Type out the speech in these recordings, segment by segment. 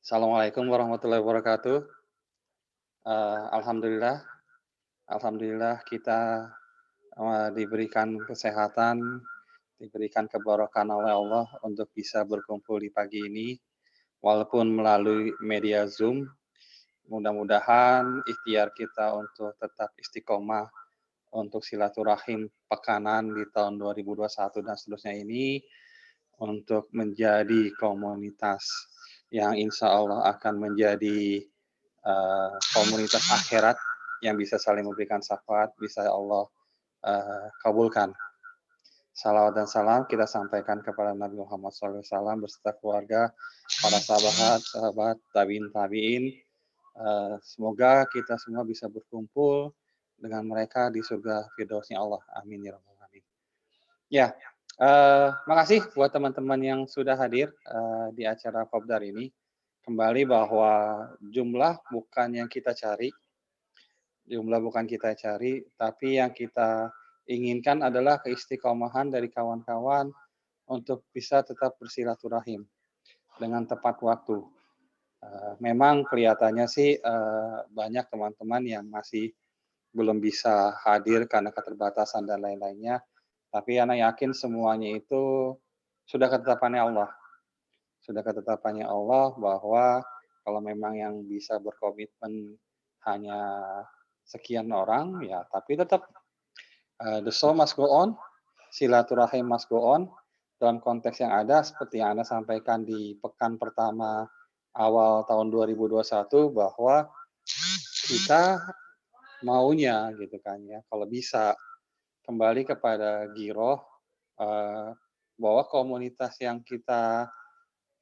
Assalamualaikum warahmatullahi wabarakatuh. Alhamdulillah alhamdulillah kita, diberikan kesehatan, diberikan keberkahan oleh Allah untuk bisa berkumpul di pagi ini, walaupun melalui media Zoom. Mudah-mudahan ikhtiar kita untuk tetap istiqomah untuk silaturahim pekanan di tahun 2021 dan seterusnya ini, untuk menjadi komunitas yang insya Allah akan menjadi komunitas akhirat yang bisa saling memberikan syafaat, bisa Allah kabulkan. Salawat dan salam kita sampaikan kepada Nabi Muhammad SAW beserta keluarga, para sahabat, tabiin tabiin. Semoga kita semua bisa berkumpul dengan mereka di surga firdausnya Allah. Amin ya rabbal alamin. Ya, makasih buat teman-teman yang sudah hadir di acara Kopdar ini. Kembali bahwa jumlah bukan yang kita cari, tapi yang kita inginkan adalah keistiqomahan dari kawan-kawan untuk bisa tetap bersilaturahim dengan tepat waktu. Memang kelihatannya sih banyak teman-teman yang masih belum bisa hadir karena keterbatasan dan lain-lainnya, tapi Ana yakin semuanya itu sudah ketetapannya Allah. Sudah ketetapannya Allah bahwa kalau memang yang bisa berkomitmen hanya sekian orang, ya tapi tetap the show must go on, silaturahim must go on, dalam konteks yang ada seperti yang Anda sampaikan di pekan pertama awal tahun 2021 bahwa kita maunya gitu kan ya, kalau bisa kembali kepada giroh, bahwa komunitas yang kita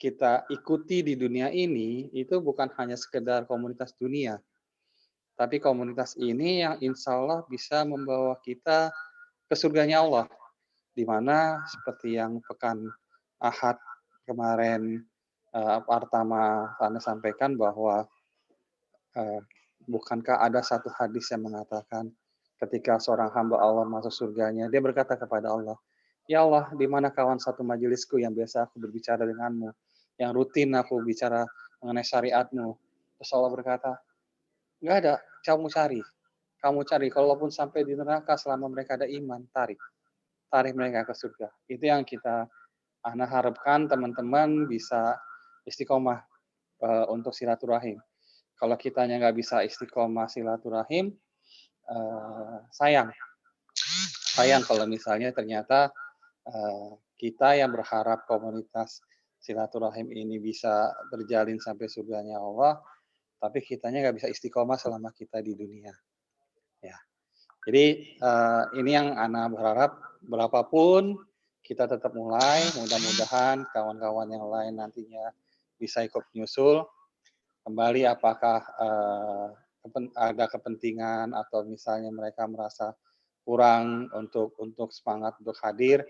kita ikuti di dunia ini, itu bukan hanya sekedar komunitas dunia, tapi komunitas ini yang insya Allah bisa membawa kita ke surganya Allah, di mana seperti yang pekan Ahad kemarin pertama Anda sampaikan bahwa bukankah ada satu hadis yang mengatakan ketika seorang hamba Allah masuk surganya, dia berkata kepada Allah, "Ya Allah, di mana kawan satu majelisku yang biasa aku berbicara denganmu, yang rutin aku bicara mengenai syariatmu?" Terus Allah berkata, "Nggak ada, kamu cari, kalaupun sampai di neraka selama mereka ada iman, tarik. Tarik mereka ke surga." Itu yang kita Ana harapkan teman-teman bisa istiqomah untuk silaturahim. Kalau kitanya nggak bisa istiqomah silaturahim, sayang. Sayang kalau misalnya ternyata kita yang berharap komunitas silaturahim ini bisa terjalin sampai surganya Allah, tapi kitanya nggak bisa istiqomah selama kita di dunia. Ya, jadi ini yang Ana berharap berapapun kita tetap mulai, mudah-mudahan kawan-kawan yang lain nantinya bisa ikut menyusul. Kembali apakah ada kepentingan atau misalnya mereka merasa kurang untuk semangat untuk hadir,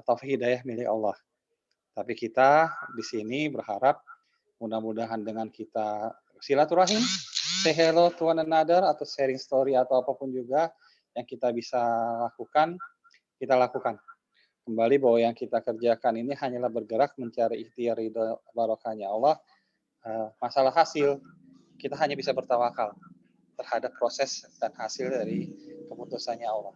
taufik hidayah milik Allah. Tapi kita di sini berharap mudah-mudahan dengan kita silaturahim, say hello to one another atau sharing story atau apapun juga yang kita bisa lakukan, kita lakukan. Kembali bahwa yang kita kerjakan ini hanyalah bergerak mencari ikhtiar ridho barokahnya Allah. Masalah hasil, kita hanya bisa bertawakal terhadap proses dan hasil dari keputusannya Allah.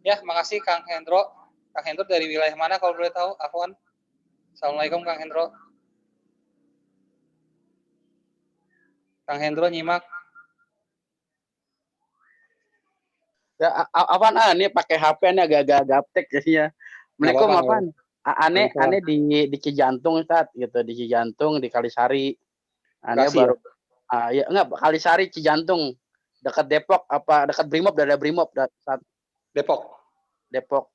Ya, makasih Kang Hendro. Kang Hendro dari wilayah mana kalau boleh tahu? Afwan. Assalamualaikum Kang Hendro. Kang Hendro nyimak. Ya, apaan ini pakai HP ini agak-agak gaptek jadinya. Assalamualaikum Apa-apa, apaan? Aneh di Cijantung Ustaz gitu, di Cijantung di Kalisari. Aneh Bekasi baru ya? ya enggak Kalisari Cijantung. Dekat Depok apa dekat Brimob, ada Brimob Ustaz. Depok. Depok.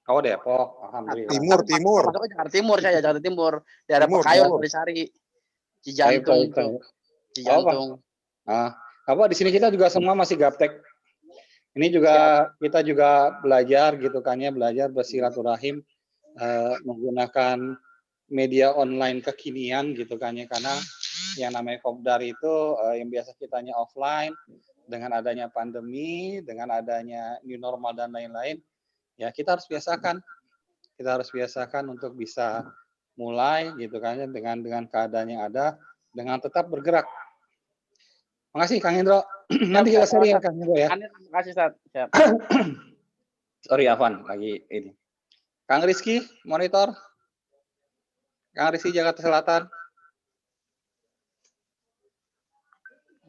Oh, Depok. Alhamdulillah. Timur. Masuk Jakarta Timur, saya Jakarta Timur. Daerah Pekayon, Kalisari. Cijantung. Cijantung. Apa di sini kita juga semua masih gaptek. Ini juga kita juga belajar gitu kan ya, belajar bersilaturahim menggunakan media online kekinian gitu kan ya, karena yang namanya kopdar itu yang biasa kitanya offline, dengan adanya pandemi, dengan adanya new normal dan lain-lain, ya kita harus biasakan untuk bisa mulai gitu kan ya, dengan keadaan yang ada, dengan tetap bergerak. Makasih Kang Hendro. Nanti kita sharing ya Kang Hendro ya. Terima kasih Ustaz. Siap. Sorry Afwan, lagi ini. Kang Rizky, monitor. Kang Rizky Jakarta Selatan.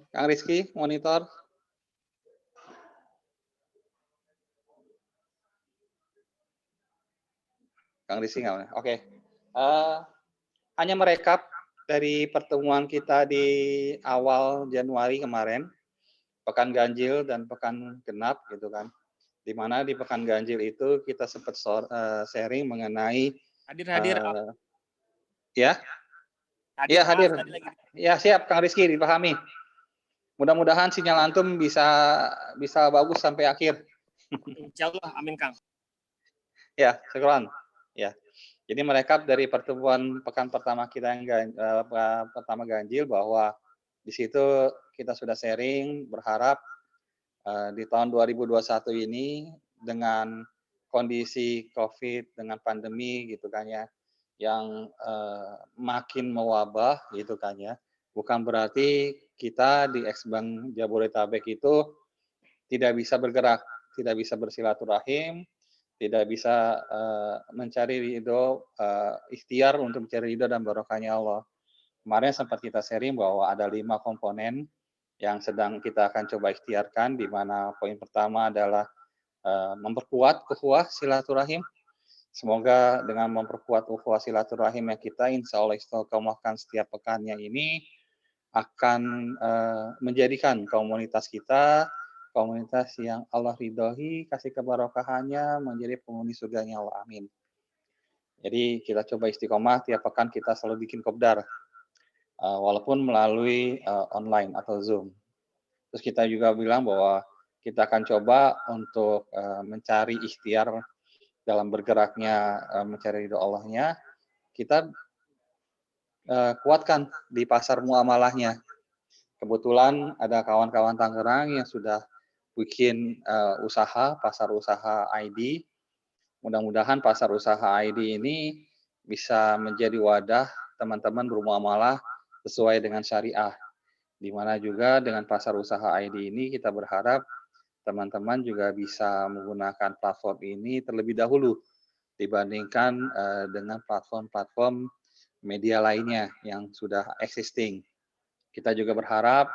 Kang Rizky, monitor. Kang Rizky nggak? Oke. Hanya merekap dari pertemuan kita di awal Januari kemarin, pekan ganjil dan pekan genap gitu kan. Di mana di pekan ganjil itu kita sempat sharing mengenai Hadir. Ya. Iya hadir. Ya siap Kang Rizky, dipahami. Mudah-mudahan sinyal antum bisa bagus sampai akhir. Insyaallah, amin Kang. Ya, syukran. Ya. Jadi merekap dari pertemuan pekan pertama kita yang pertama ganjil bahwa di situ kita sudah sharing berharap di tahun 2021 ini dengan kondisi COVID, dengan pandemi gitu kan ya, yang makin mewabah gitu kan ya, bukan berarti kita di Eksbank Jabodetabek itu tidak bisa bergerak, tidak bisa bersilaturahim, tidak bisa mencari ridho, ikhtiar untuk mencari ridho dan barokahnya Allah. Kemarin sempat kita sharing bahwa ada 5 komponen yang sedang kita akan coba ikhtiarkan, di mana poin pertama adalah memperkuat ukhuwah silaturahim. Semoga dengan memperkuat ukhuwah silaturahim yang kita insya Allah istiqomahkan setiap pekannya ini akan menjadikan komunitas kita komunitas yang Allah ridhoi, kasih kebarokahannya menjadi penghuni surganya Allah. Amin. Jadi kita coba istiqomah tiap pekan kita selalu bikin kopdar, walaupun melalui online atau Zoom. Terus kita juga bilang bahwa kita akan coba untuk mencari ikhtiar dalam bergeraknya mencari ridho Allahnya, kita kuatkan di pasar muamalahnya. Kebetulan ada kawan-kawan Tangerang yang sudah bikin usaha, pasar usaha ID. Mudah-mudahan pasar usaha ID ini bisa menjadi wadah teman-teman bermuamalah sesuai dengan syariah. Di mana juga dengan pasar usaha ID ini kita berharap teman-teman juga bisa menggunakan platform ini terlebih dahulu dibandingkan dengan platform-platform media lainnya yang sudah existing. Kita juga berharap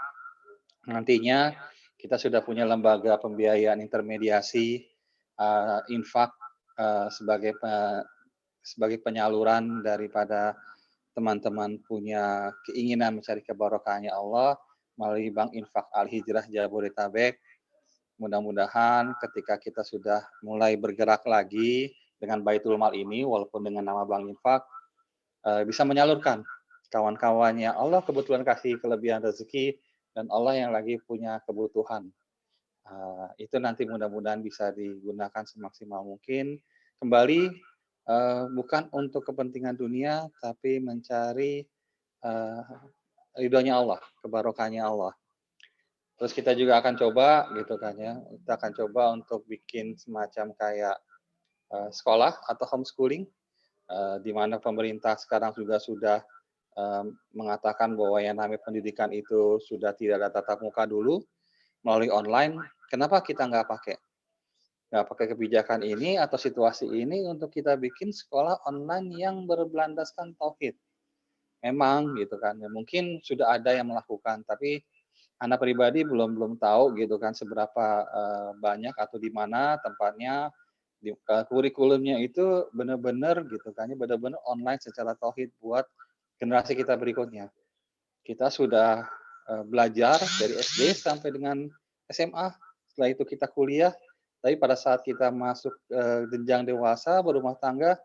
nantinya kita sudah punya lembaga pembiayaan intermediasi infak sebagai penyaluran daripada teman-teman punya keinginan mencari kebarokahnya Allah melalui Bank Infak Al Hijrah Jabodetabek. Mudah-mudahan ketika kita sudah mulai bergerak lagi dengan Baitul Mal ini, walaupun dengan nama Bank Infak, bisa menyalurkan kawan-kawannya. Allah kebetulan kasih kelebihan rezeki dan Allah yang lagi punya kebutuhan. Itu nanti mudah-mudahan bisa digunakan semaksimal mungkin. Kembali bukan untuk kepentingan dunia, tapi mencari ridhonya Allah, kebarokahnya Allah. Terus kita juga akan coba gitu kan ya, kita akan coba untuk bikin semacam kayak sekolah atau homeschooling, di mana pemerintah sekarang juga sudah mengatakan bahwa yang namanya pendidikan itu sudah tidak ada tatap muka dulu, melalui online. Kenapa kita nggak pakai kebijakan ini atau situasi ini untuk kita bikin sekolah online yang berlandaskan tauhid? Memang gitu kan, ya mungkin sudah ada yang melakukan, tapi anak pribadi belum tahu gitu kan seberapa banyak atau di mana tempatnya, kurikulumnya itu benar-benar gitu kan, benar-benar online secara tauhid buat generasi kita berikutnya. Kita sudah belajar dari SD sampai dengan SMA, setelah itu kita kuliah, tapi pada saat kita masuk jenjang dewasa, berumah tangga,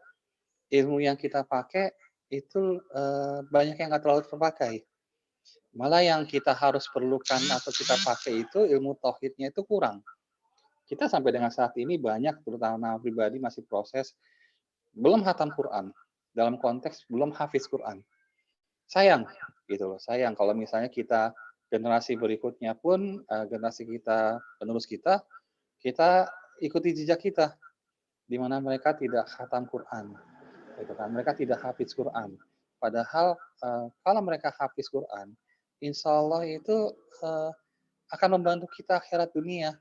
ilmu yang kita pakai itu banyak yang nggak terlalu terpakai. Malah yang kita harus perlukan atau kita pakai itu ilmu tauhidnya itu kurang. Kita sampai dengan saat ini banyak, terutama pribadi masih proses belum khatam Quran, dalam konteks belum hafiz Quran. Sayang gitu loh, sayang kalau misalnya kita generasi berikutnya pun generasi kita penerus kita ikuti jejak kita di mana mereka tidak khatam Quran gitu kan, mereka tidak hafiz Quran. Padahal kalau mereka hafiz Quran, insya Allah itu akan membantu kita akhirat dunia.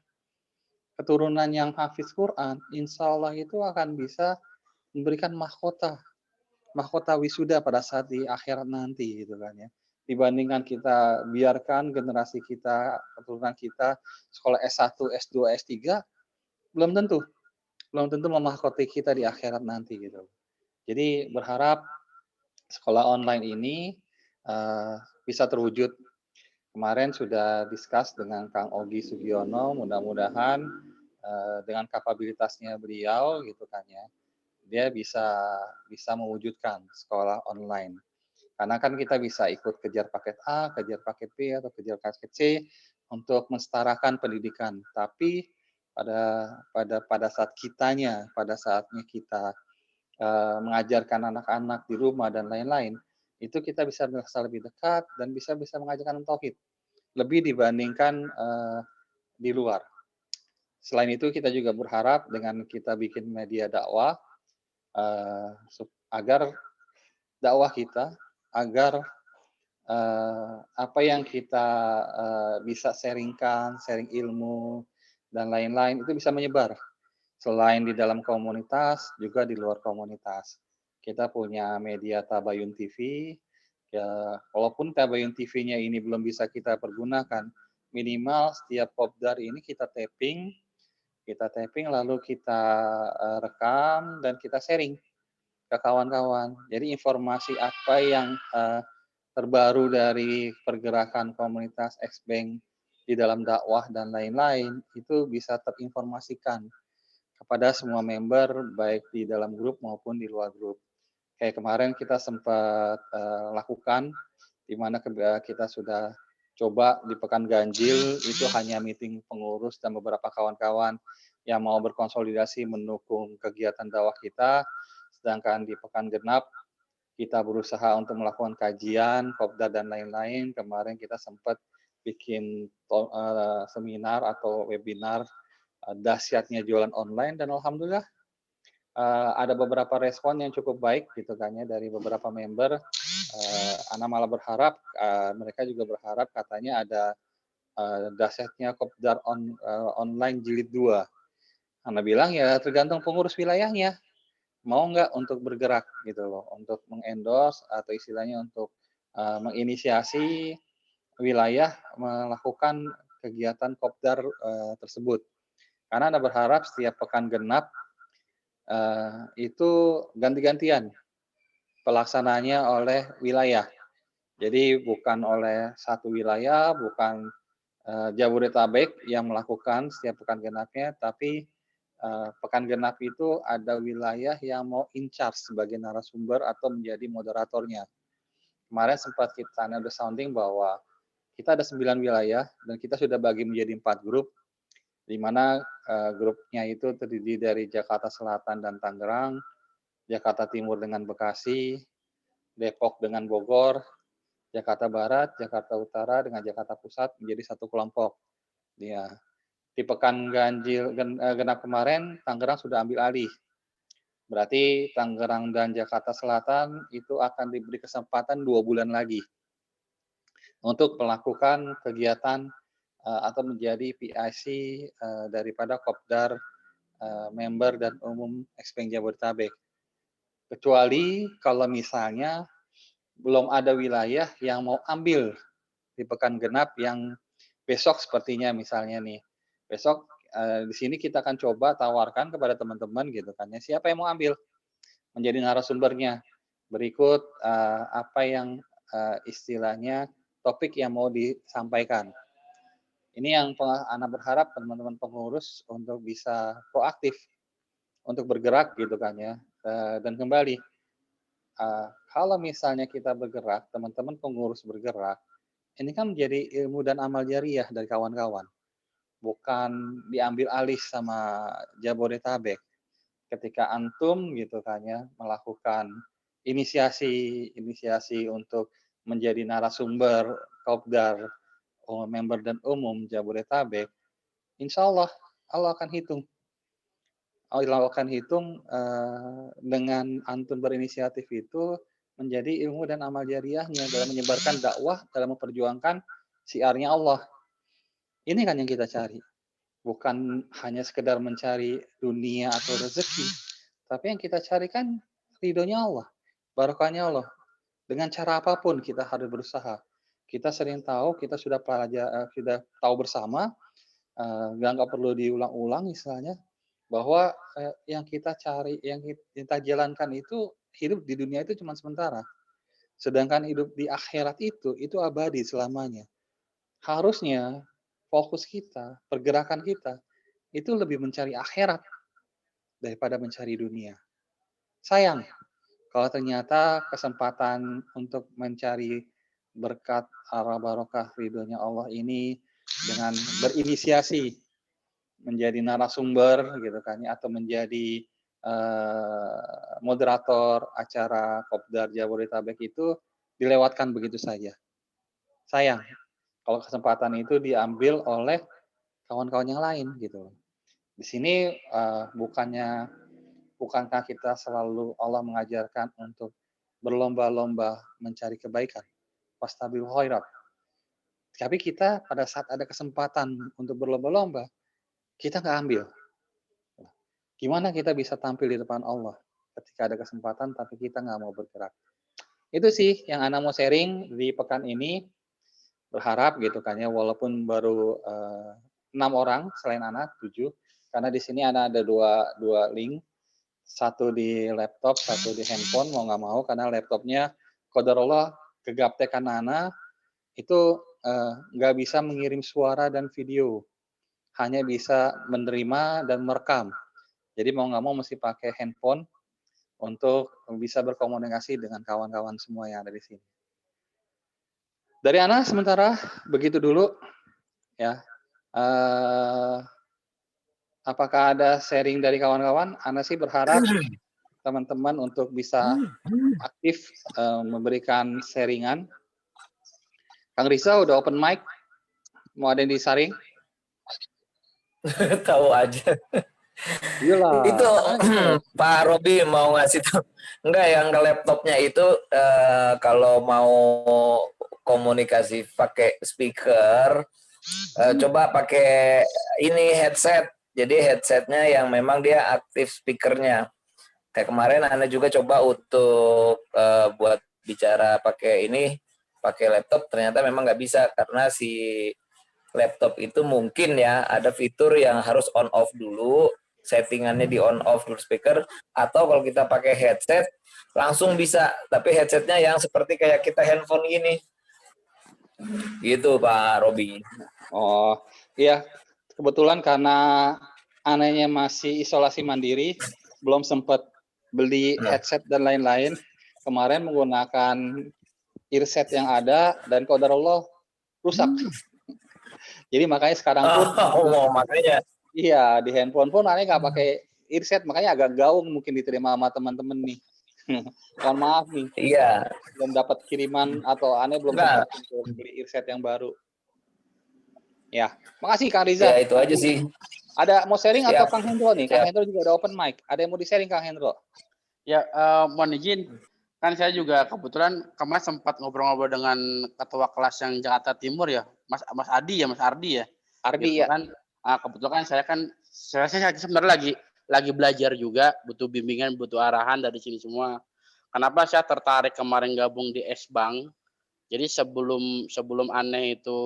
Keturunan yang hafiz Quran, insya Allah itu akan bisa memberikan mahkota wisuda pada saat di akhirat nanti gitu kan ya. Dibandingkan kita biarkan generasi kita, keturunan kita sekolah S1, S2, S3 belum tentu memahkoti kita di akhirat nanti gitu. Jadi berharap sekolah online ini bisa terwujud. Kemarin sudah discuss dengan Kang Ogi Sugiono, mudah-mudahan dengan kapabilitasnya beliau gitu kan ya, dia bisa mewujudkan sekolah online. Karena kan kita bisa ikut kejar paket A, kejar paket B, atau kejar paket C untuk mensetarakan pendidikan. Tapi pada pada saatnya kita mengajarkan anak-anak di rumah dan lain-lain, itu kita bisa merasa lebih dekat dan bisa mengajarkan tauhid lebih dibandingkan di luar. Selain itu kita juga berharap dengan kita bikin media dakwah agar dakwah kita agar apa yang kita bisa sharing ilmu dan lain-lain itu bisa menyebar. Selain di dalam komunitas, juga di luar komunitas. Kita punya media Tabayun TV, ya walaupun Tabayun TV-nya ini belum bisa kita pergunakan, minimal setiap kopdar ini kita tapping lalu kita rekam dan kita sharing ke kawan-kawan. Jadi informasi apa yang terbaru dari pergerakan komunitas Xbank di dalam dakwah dan lain-lain itu bisa terinformasikan kepada semua member baik di dalam grup maupun di luar grup. Kayak kemarin kita sempat lakukan di mana kita sudah coba di Pekan Ganjil itu hanya meeting pengurus dan beberapa kawan-kawan yang mau berkonsolidasi mendukung kegiatan dakwah kita. Sedangkan di Pekan Genap kita berusaha untuk melakukan kajian, kopdar dan lain-lain. Kemarin kita sempat bikin seminar atau webinar dahsyatnya jualan online dan alhamdulillah ada beberapa respon yang cukup baik gitu kan ya dari beberapa member. Ana malah berharap mereka juga berharap katanya ada dahsyatnya kopdar online jilid 2. Ana bilang ya tergantung pengurus wilayahnya mau nggak untuk bergerak gitu loh, untuk mengendorse atau istilahnya untuk menginisiasi wilayah melakukan kegiatan kopdar tersebut. Karena Anda berharap setiap pekan genap itu ganti-gantian pelaksananya oleh wilayah. Jadi bukan oleh satu wilayah, bukan Jabodetabek yang melakukan setiap pekan genapnya, tapi pekan genap itu ada wilayah yang mau in charge sebagai narasumber atau menjadi moderatornya. Kemarin sempat kita ada sounding bahwa kita ada 9 wilayah dan kita sudah bagi menjadi 4 grup, di mana grupnya itu terdiri dari Jakarta Selatan dan Tangerang, Jakarta Timur dengan Bekasi, Depok dengan Bogor, Jakarta Barat, Jakarta Utara dengan Jakarta Pusat menjadi satu kelompok. Ya, di pekan ganjil genap kemarin Tangerang sudah ambil alih. Berarti Tangerang dan Jakarta Selatan itu akan diberi kesempatan 2 bulan lagi untuk melakukan kegiatan atau menjadi PIC daripada Kopdar member dan umum Xbank Jabodetabek. Kecuali kalau misalnya belum ada wilayah yang mau ambil di pekan genap yang besok sepertinya misalnya nih. Besok di sini kita akan coba tawarkan kepada teman-teman gitu kan ya, siapa yang mau ambil menjadi narasumbernya. Berikut apa yang istilahnya topik yang mau disampaikan. Ini yang Ana berharap teman-teman pengurus untuk bisa proaktif untuk bergerak gitu kan ya. Dan kembali kalau misalnya kita bergerak, teman-teman pengurus bergerak, ini kan menjadi ilmu dan amal jariah dari kawan-kawan. Bukan diambil alih sama Jabodetabek. Ketika antum gitu kan ya melakukan inisiasi untuk menjadi narasumber Kopdar member dan umum Jabodetabek, insya Allah Allah akan hitung. Allah akan hitung dengan antum berinisiatif itu menjadi ilmu dan amal jariahnya dalam menyebarkan dakwah, dalam memperjuangkan syiarnya Allah. Ini kan yang kita cari. Bukan hanya sekedar mencari dunia atau rezeki, tapi yang kita cari kan ridhonya Allah, barokahnya Allah. Dengan cara apapun kita harus berusaha. Kita sering tahu, kita sudah sudah tahu bersama, nggak perlu diulang-ulang istilahnya, bahwa yang kita cari, yang kita jalankan itu hidup di dunia itu cuma sementara. Sedangkan hidup di akhirat itu abadi selamanya. Harusnya fokus kita, pergerakan kita itu lebih mencari akhirat daripada mencari dunia. Sayang kalau ternyata kesempatan untuk mencari berkat arah barokah ridhonya Allah ini dengan berinisiasi menjadi narasumber gitu kan ya, atau menjadi moderator acara Kopdar Jabodetabek itu dilewatkan begitu saja. Sayang kalau kesempatan itu diambil oleh kawan-kawan yang lain gitu. Di sini bukankah kita selalu Allah mengajarkan untuk berlomba-lomba mencari kebaikan, fastabil khairat. Tapi kita pada saat ada kesempatan untuk berlomba-lomba, kita nggak ambil. Gimana kita bisa tampil di depan Allah ketika ada kesempatan tapi kita nggak mau bergerak? Itu sih yang Ana mau sharing di pekan ini. Berharap gitu kan ya, walaupun baru 6 orang selain Ana 7, karena di sini Ana ada dua link, satu di laptop, satu di handphone, mau nggak mau karena laptopnya qadarullah kegaptekan Ana itu nggak bisa mengirim suara dan video, hanya bisa menerima dan merekam. Jadi mau nggak mau mesti pakai handphone untuk bisa berkomunikasi dengan kawan-kawan semua yang ada di sini. Dari Ana sementara begitu dulu ya. Apakah ada sharing dari kawan-kawan? Ana sih berharap teman-teman untuk bisa aktif memberikan sharingan. Kang Risa udah open mic, mau ada yang disaring? Tahu aja. Iyalah. Itu Pak Robi mau ngasih tahu. Enggak, yang ke laptopnya itu kalau mau komunikasi pakai speaker, coba pakai ini headset. Jadi headsetnya yang memang dia aktif speakernya. Kayak kemarin Anda juga coba untuk buat bicara pakai laptop, ternyata memang nggak bisa karena si laptop itu mungkin ya ada fitur yang harus on off dulu, settingannya di on off dulu speaker, atau kalau kita pakai headset langsung bisa, tapi headsetnya yang seperti kayak kita handphone gini gitu Pak Robi. Oh iya, kebetulan karena anehnya masih isolasi mandiri, belum sempat beli headset dan lain-lain. Kemarin menggunakan earset yang ada dan qadarullah rusak. Jadi makanya sekarang pun makanya iya di handphone pun aneh nggak pakai earset, makanya agak gaung mungkin diterima sama teman-teman nih. Mohon maaf nih. iya. Belum dapat kiriman atau aneh belum sempat untuk beli earset yang baru. Ya, makasih Kang Riza. Ya itu aja sih. Ada mau sharing Siap. atau Kang Hendro nih? Siap. Kang Hendro juga ada open mic. Ada yang mau di-sharing Kang Hendro? Ya, mohon izin. Kan saya juga kebetulan kemarin sempat ngobrol-ngobrol dengan ketua kelas yang Jakarta Timur ya, Mas Adi ya, Mas Ardi ya. Ardi gitu ya. Kan, kebetulan saya sebenarnya lagi belajar juga, butuh bimbingan, butuh arahan dari sini semua. Kenapa saya tertarik kemarin gabung di S-Bank? Jadi sebelum aneh itu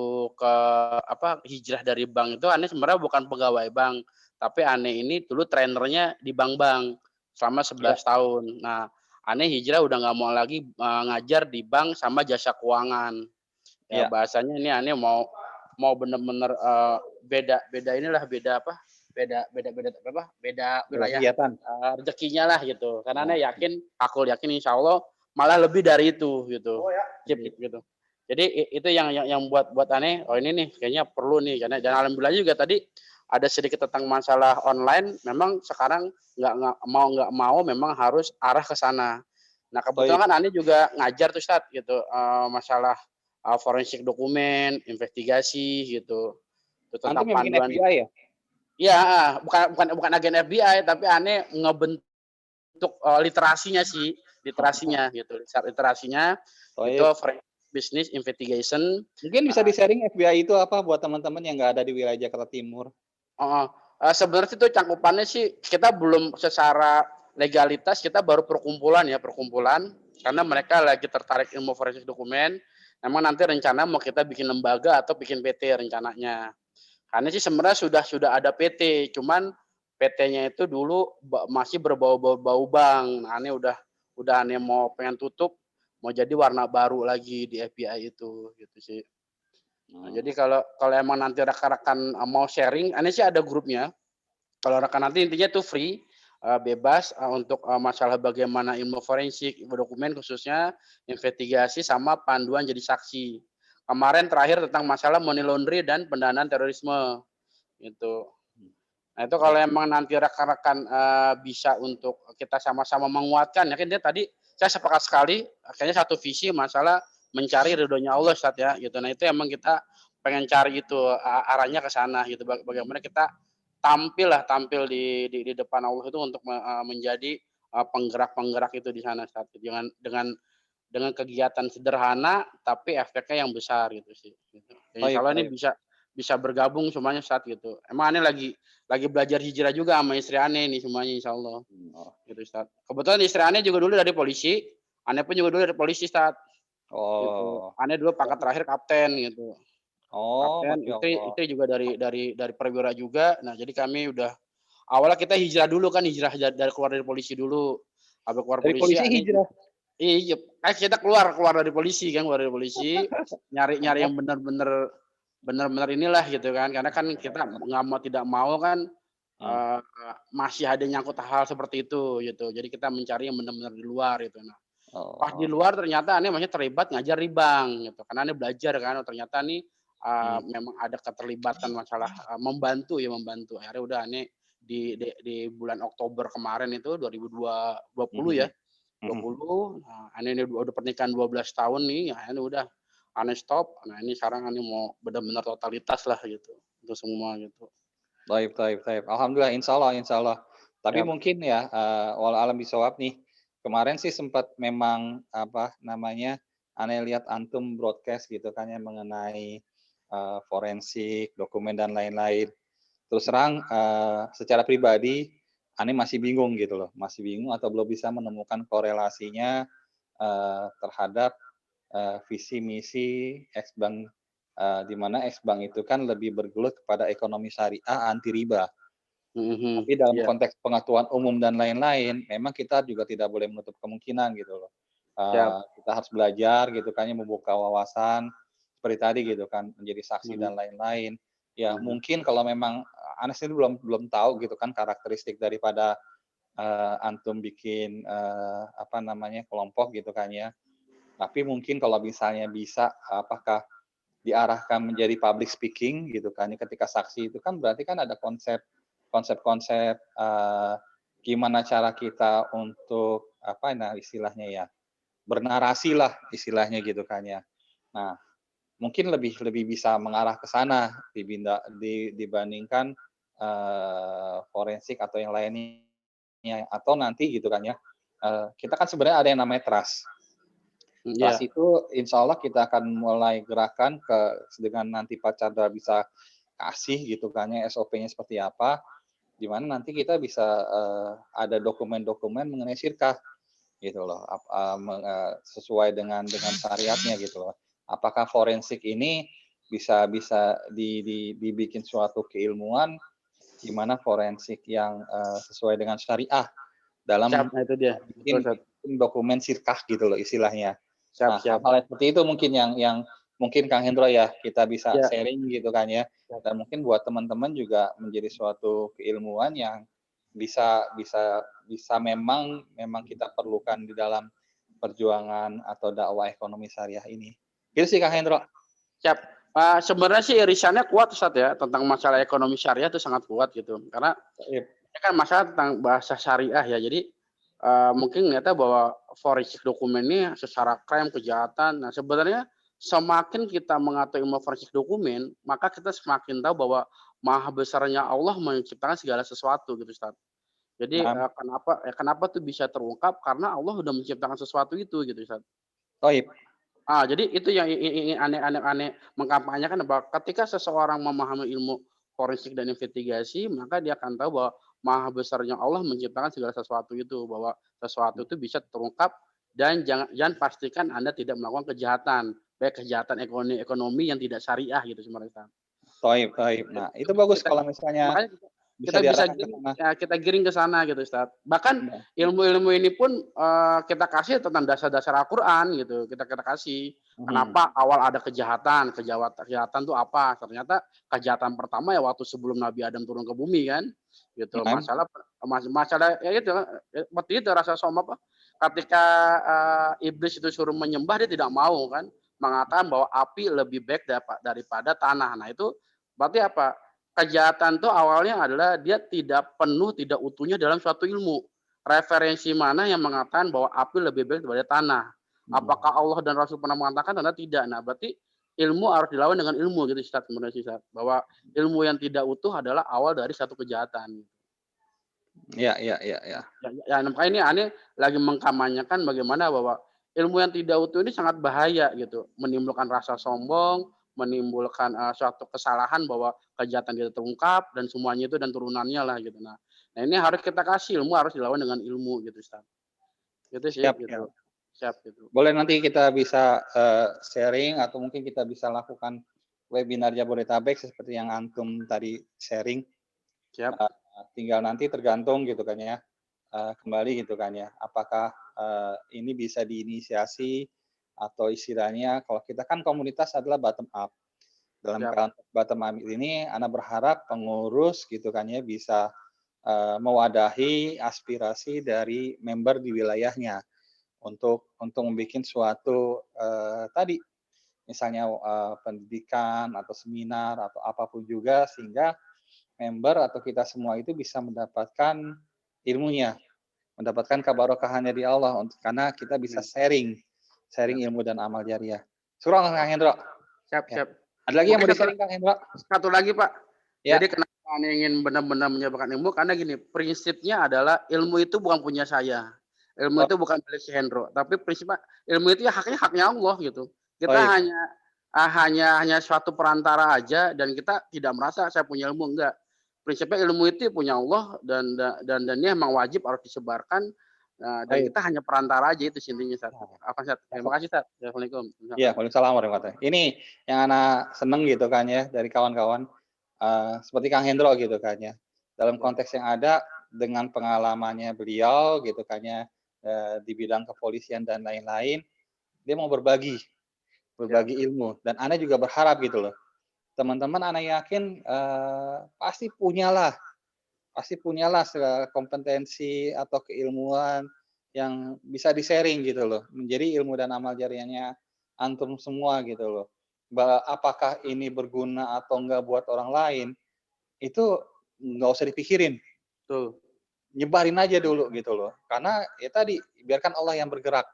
hijrah dari bank itu, aneh sebenarnya bukan pegawai bank, tapi aneh ini dulu trainernya di bank-bank selama 11 tahun. Nah, aneh hijrah udah nggak mau lagi ngajar di bank sama jasa keuangan. Ya bahasanya ini aneh mau bener-bener beda wilayah rezekinya lah gitu. Karena aneh aku yakin insya Allah malah lebih dari itu gitu. Gitu. Jadi itu yang buat aneh, oh ini nih kayaknya perlu nih, karena dan alhamdulillah juga tadi ada sedikit tentang masalah online, memang sekarang nggak mau memang harus arah ke sana. Nah kebetulan kan aneh juga ngajar tuh Ustadz gitu, masalah forensik dokumen, investigasi gitu. Tentang panduan FBI ya? Iya, bukan agen FBI, tapi aneh ngebentuk literasinya sih. literasinya gitu. Literasinya itu Baik. forensic business investigation. Mungkin bisa di-sharing FBI itu apa buat teman-teman yang nggak ada di wilayah Jakarta Timur? Heeh. Sebenarnya itu cakupannya sih kita belum secara legalitas, kita baru perkumpulan karena mereka lagi tertarik ilmu forensik dokumen. Memang nanti rencana mau kita bikin lembaga atau bikin PT rencananya. Karena sih sebenarnya sudah ada PT, cuman PT-nya itu dulu masih berbau-bau bank. Nah, ini udah aneh mau pengen tutup, mau jadi warna baru lagi di FBI itu gitu sih. Nah, jadi kalau emang nanti rekan-rekan mau sharing, ini sih ada grupnya. Kalau rekan nanti intinya itu free, bebas untuk masalah bagaimana ilmu forensik, ilmu dokumen khususnya investigasi sama panduan jadi saksi. Kemarin terakhir tentang masalah money laundry dan pendanaan terorisme gitu. Nah itu kalau emang nanti rekan-rekan bisa untuk kita sama-sama menguatkan, ya kan dia tadi saya sepakat sekali, akhirnya satu visi masalah mencari ridhonya Allah Ustaz ya gitu. Nah itu emang kita pengen cari itu arahnya ke sana gitu. Bagaimana kita tampil di depan Allah itu untuk menjadi penggerak-penggerak itu di sana Ustaz. Dengan kegiatan sederhana tapi efeknya yang besar gitu sih. Gitu. Insya Allah ini bisa bergabung semuanya saat gitu. Emang aneh lagi belajar hijrah juga sama istri aneh nih semuanya insya Allah. Gitu Ustaz. Kebetulan istri aneh juga dulu dari polisi, aneh pun juga dulu dari polisi Ustaz. Gitu. Aneh dulu pangkat terakhir kapten gitu. Kapten, istri juga dari perwira juga. Nah, jadi kami udah awalnya kita hijrah dulu kan, hijrah dari keluar dari polisi dulu. Habis keluar Dari polisi aneh hijrah. iya, kita keluar dari polisi kan, nyari yang benar-benar inilah gitu kan, karena kan kita tidak mau kan masih ada nyangkut hal seperti itu gitu. Jadi kita mencari yang benar-benar di luar gitu. Nah, pas di luar ternyata aneh masih terlibat ngajar di bank gitu. Karena aneh belajar kan, ternyata nih memang ada keterlibatan masalah membantu. Akhirnya udah aneh di bulan Oktober kemarin itu 2020 ya. 20, nah ini udah pernikahan 12 tahun nih, ya ini udah aneh stop. Nah ini sekarang aneh mau benar-benar totalitas lah gitu untuk semua gitu. Taib. Alhamdulillah, insya Allah. Tapi mungkin ya, walau alam bisawab nih, kemarin sih sempat memang aneh lihat antum broadcast gitu kan ya mengenai forensik, dokumen dan lain-lain. Terus terang secara pribadi aneh masih bingung gitu loh, atau belum bisa menemukan korelasinya terhadap visi misi X-Bank, di mana X-Bank itu kan lebih bergelut kepada ekonomi syariah anti riba. Tapi dalam konteks pengetahuan umum dan lain-lain, memang kita juga tidak boleh menutup kemungkinan gitu loh. Kita harus belajar gitu kan, membuka wawasan seperti tadi gitu kan, menjadi saksi dan lain-lain. Ya mungkin kalau memang Anas ini belum tahu gitu kan karakteristik daripada antum bikin kelompok gitu kan ya. Tapi mungkin kalau misalnya bisa, apakah diarahkan menjadi public speaking gitu kan, ketika saksi itu kan berarti kan ada konsep-konsep gimana cara kita untuk istilahnya ya, bernarasi lah istilahnya gitu kan ya. Nah, mungkin lebih bisa mengarah ke sana dibandingkan forensik atau yang lainnya, atau nanti gitu kan ya. Kita kan sebenarnya ada yang namanya trust. Trust itu insya Allah kita akan mulai gerakan dengan nanti Pak Chandra bisa kasih gitu kan ya SOP-nya seperti apa, di mana nanti kita bisa ada dokumen-dokumen mengenai syirkah gitu loh, sesuai dengan syariatnya gitu loh. Apakah forensik ini bisa dibikin suatu keilmuan di mana forensik yang sesuai dengan syariah dalam itu dia. dokumen syirkah gitu loh istilahnya. Hal seperti itu mungkin yang mungkin Kang Hendro ya kita bisa sharing gitu kan ya, dan mungkin buat teman-teman juga menjadi suatu keilmuan yang bisa memang kita perlukan di dalam perjuangan atau dakwah ekonomi syariah ini. Gitu sih Kang Hendro. Siap. Sebenarnya sih irisannya kuat Ustaz ya, tentang masalah ekonomi syariah itu sangat kuat gitu. Karena ini kan masalah tentang bahasa syariah ya. Jadi mungkin ternyata bahwa forensik dokumen ini secara crime kejahatan. Nah sebenarnya semakin kita mengatur ilmu forensik dokumen, maka kita semakin tahu bahwa maha besarnya Allah menciptakan segala sesuatu gitu Ustaz. Jadi Naam. kenapa tuh bisa terungkap karena Allah udah menciptakan sesuatu itu gitu Ustaz. Thaib. Jadi itu yang aneh mengkampanyekan bahwa ketika seseorang memahami ilmu forensik dan investigasi, maka dia akan tahu bahwa maha besarnya Allah menciptakan segala sesuatu itu, bahwa sesuatu itu bisa terungkap dan jangan pastikan Anda tidak melakukan kejahatan, baik kejahatan ekonomi yang tidak syariah gitu sebenarnya. Thaib, thaib. Nah, itu bagus Kita kalau misalnya makanya bisa kita bisa diarahkan ke giring sana. kita giring ke sana gitu Ustaz. Bahkan Nah, ilmu-ilmu ini pun kita kasih tentang dasar-dasar Al-Qur'an gitu, kita kasih. mhm. Kenapa awal ada kejahatan itu apa? Ternyata kejahatan pertama ya waktu sebelum Nabi Adam turun ke bumi kan, gitu. Naam. Masalah ya itu, seperti itu rasa sombong apa, ketika, iblis itu suruh menyembah dia tidak mau kan, mengatakan bahwa api lebih baik daripada tanah. Nah itu berarti apa? Kejahatan itu awalnya adalah dia tidak penuh, tidak utuhnya dalam suatu ilmu. Referensi mana yang mengatakan bahwa api lebih baik daripada tanah? Apakah Allah dan Rasul pernah mengatakan? Atau tidak? Nah, berarti ilmu harus dilawan dengan ilmu gitu Ustaz, sebenarnya Ustaz. Bahwa ilmu yang tidak utuh adalah awal dari satu kejahatan. Ya, ya, ya, ya. Makanya ini aneh lagi mengkampanyekan bagaimana bahwa ilmu yang tidak utuh ini sangat bahaya gitu, menimbulkan rasa sombong, menimbulkan suatu kesalahan bahwa kejahatan kita terungkap dan semuanya itu dan turunannya lah gitu. Nah ini harus kita kasih ilmu harus dilawan dengan ilmu gitu Ustaz. Gitu sih Siap, gitu. siap. Siap gitu. Boleh nanti kita bisa sharing atau mungkin kita bisa lakukan webinar Jabodetabek seperti yang antum tadi sharing. Siap. Tinggal nanti tergantung gitu kan ya, kembali gitu kan ya, apakah ini bisa diinisiasi atau istilahnya kalau kita kan komunitas adalah bottom up. Dalam Siap. bottom up ini, Ana berharap pengurus gitu kan ya bisa mewadahi aspirasi dari member di wilayahnya untuk membuat suatu tadi misalnya pendidikan atau seminar atau apapun juga sehingga member atau kita semua itu bisa mendapatkan ilmunya, mendapatkan keberkahannya di Allah karena kita bisa sharing ilmu dan amal jariah. Surah Kang Hendro. Siap, Ya. siap. Ada lagi yang mau di-sharing Kang Hendro? Satu lagi Pak. Ya. Jadi kenapa Anda ingin benar-benar menyebarkan ilmu? Karena gini, prinsipnya adalah ilmu itu bukan punya saya. Ilmu itu bukan milik si Hendro, tapi prinsipnya ilmu itu ya haknya Allah gitu. Kita Baik. hanya suatu perantara aja dan kita tidak merasa saya punya ilmu, enggak. Prinsipnya ilmu itu punya Allah dan ini emang wajib harus disebarkan. Dan Baik. kita hanya perantara aja itu intinya Ustaz. Apa Ustaz? Terima kasih Ustaz. Assalamualaikum. Iya, waalaikumsalam warahmatullahi wabarakatuh. Ini yang Ana seneng gitu kan ya dari kawan-kawan seperti Kang Hendro gitu kan ya. Dalam konteks yang ada dengan pengalamannya beliau gitu kan ya di bidang kepolisian dan lain-lain, dia mau berbagi ilmu dan Ana juga berharap gitu loh. Teman-teman Ana yakin pasti punyalah kompetensi atau keilmuan yang bisa di-sharing gitu loh, menjadi ilmu dan amal jariahnya antum semua gitu loh. Apakah ini berguna atau enggak buat orang lain, itu nggak usah dipikirin. Tuh. Nyebarin aja dulu gitu loh. Karena ya tadi, biarkan Allah yang bergerak.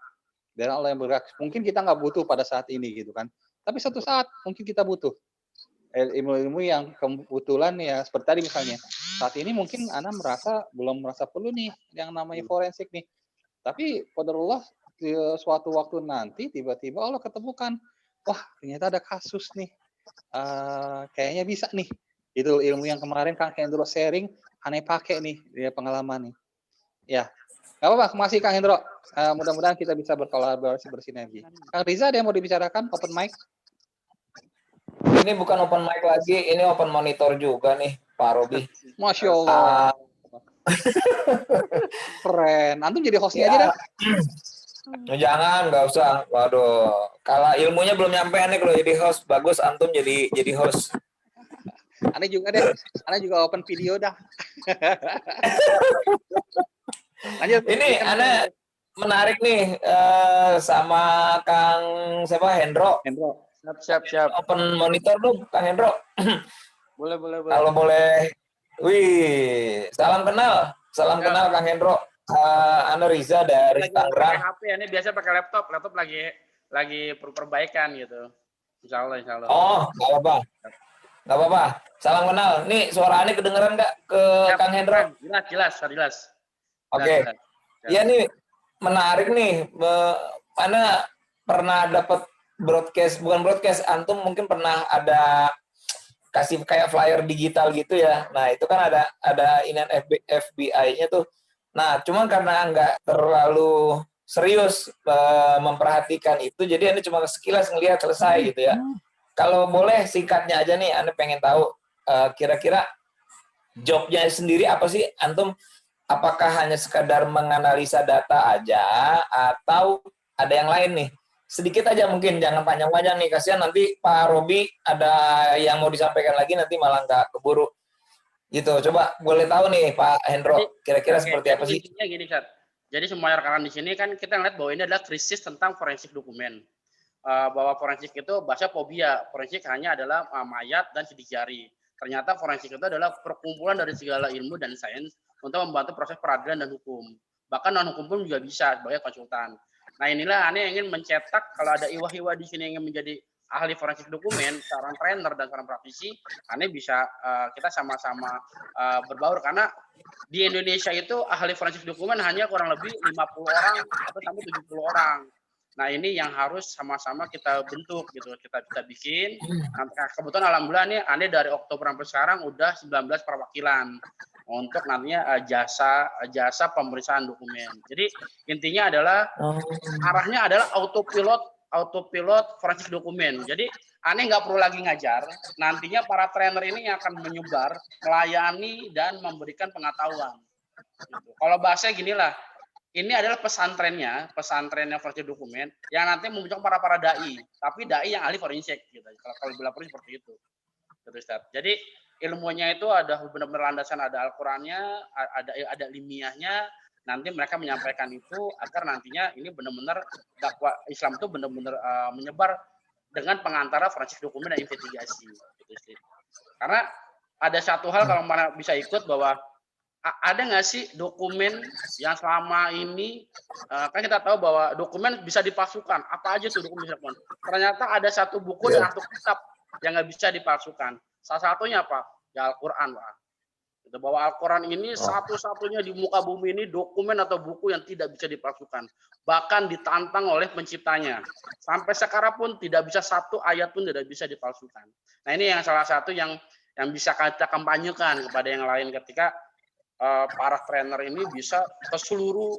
Mungkin kita nggak butuh pada saat ini gitu kan. Tapi suatu saat mungkin kita butuh. Ilmu-ilmu yang kebetulan ya seperti tadi misalnya. Saat ini mungkin Ana belum merasa perlu nih yang namanya forensik nih. Tapi qadarullah suatu waktu nanti tiba-tiba Allah ketemukan, wah ternyata ada kasus nih, kayaknya bisa nih. Itu ilmu yang kemarin Kang Hendro sharing, aneh pakai nih dia pengalaman nih. Ya, nggak apa-apa, masih Kang Hendro. Mudah-mudahan kita bisa berkolaborasi bersinergi. Kang Riza ada yang mau dibicarakan open mic? Ini bukan open mic lagi, ini open monitor juga nih, Pak Robi. Masya Allah. Keren. Antum jadi hostnya aja dah. Jangan, nggak usah. Waduh, kalau ilmunya belum nyampe nih kalau jadi host, bagus antum jadi host. Aneh juga deh. Aneh juga open video dah. Lanjut. Ini Ana menarik nih sama Kang Hendro. Siap. Open monitor dong, Kang Hendro. Boleh. Kalau boleh. Wih, salam kenal Kang Hendro. Ana Riza dari Tangerang. HP ini biasa pakai laptop lagi perbaikan gitu. Insya Allah. Oh, nggak apa-apa. Salam kenal. Nih suara Ani kedengeran nggak ke Kang Hendro? Jelas. Oke. Silakan. Iya nih, menarik nih. Mana pernah dapat broadcast, bukan broadcast, antum mungkin pernah ada kasih kayak flyer digital gitu ya. Nah, itu kan ada inian FBI-nya tuh. Nah, cuman karena nggak terlalu serius memperhatikan itu, jadi ini cuma sekilas ngelihat selesai gitu ya. Kalau boleh singkatnya aja nih, Anda pengen tahu kira-kira jobnya sendiri apa sih antum? Apakah hanya sekadar menganalisa data aja atau ada yang lain nih? Sedikit aja mungkin, jangan panjang-panjang nih, kasihan nanti Pak Robi ada yang mau disampaikan lagi nanti malah nggak keburu gitu. Coba boleh tahu nih Pak Jadi, Hendro, kira-kira oke, seperti apa jadi sih? intinya gini, Sat. Jadi semua rekan di sini kan kita ngeliat bahwa ini adalah krisis tentang forensik dokumen. Bahwa forensik itu bahasa fobia. Forensik hanya adalah mayat dan sidik jari. Ternyata forensik itu adalah perkumpulan dari segala ilmu dan sains untuk membantu proses peradilan dan hukum. Bahkan non hukum pun juga bisa sebagai konsultan. Nah inilah aneh ingin mencetak kalau ada iwa-iwa di sini yang ingin menjadi ahli forensik dokumen, seorang trainer dan seorang praktisi, aneh bisa kita sama-sama berbaur karena di Indonesia itu ahli forensik dokumen hanya kurang lebih 50 orang atau sampai 70 orang. Nah ini yang harus sama-sama kita bentuk gitu, kita bikin. Nah, kebetulan alhamdulillah nih aneh dari Oktober sampai sekarang udah 19 perwakilan untuk nantinya jasa pemeriksaan dokumen. Jadi intinya adalah arahnya adalah autopilot forensik dokumen. Jadi aneh nggak perlu lagi ngajar. Nantinya para trainer ini yang akan menyebar, melayani dan memberikan pengetahuan. Gitu. Kalau bahasanya ginilah, ini adalah pesantrennya forensik dokumen yang nanti membentuk para dai, tapi dai yang ahli forensik gitu. Kalau bila perlu seperti itu. Gitu, Ustaz. Jadi ilmunya itu ada benar-benar landasan, ada Al-Qur'annya, ada ilmiahnya. Nanti mereka menyampaikan itu agar nantinya ini benar-benar dakwah Islam itu benar-benar menyebar dengan pengantara forensik dokumen dan investigasi. Gitu, Ustaz. Karena ada satu hal kalau mana bisa ikut bahwa ada nggak sih dokumen yang selama ini kan kita tahu bahwa dokumen bisa dipalsukan, apa aja tuh dokumen bisa dipalsukan. Ternyata ada satu buku dan satu kitab yang nggak bisa dipalsukan. Salah satunya apa? Ya Al-Quran, Pak. Gitu, bahwa Al-Quran ini satu-satunya di muka bumi ini dokumen atau buku yang tidak bisa dipalsukan. Bahkan ditantang oleh penciptanya. Sampai sekarang pun tidak bisa satu ayat pun tidak bisa dipalsukan. Nah ini yang salah satu yang bisa kita kampanyekan kepada yang lain ketika para trainer ini bisa ke seluruh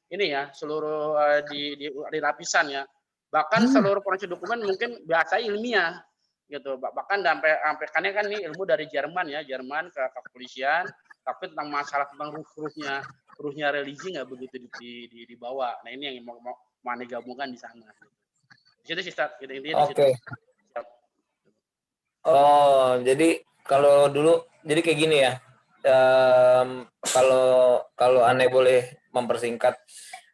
ini ya, seluruh di lapisan ya. Bahkan seluruh forensik dokumen mungkin biasa ilmiah gitu. Bahkan sampai karena kan ini ilmu dari Jerman ya, Jerman ke kepolisian, tapi tentang masalah tentang ruhnya religi nggak begitu dibawa. Nah ini yang mau digabungkan di sana. Di situ sih, gitu, intinya di situ. Oke. Oh, jadi kalau dulu jadi kayak gini ya. Kalau aneh boleh mempersingkat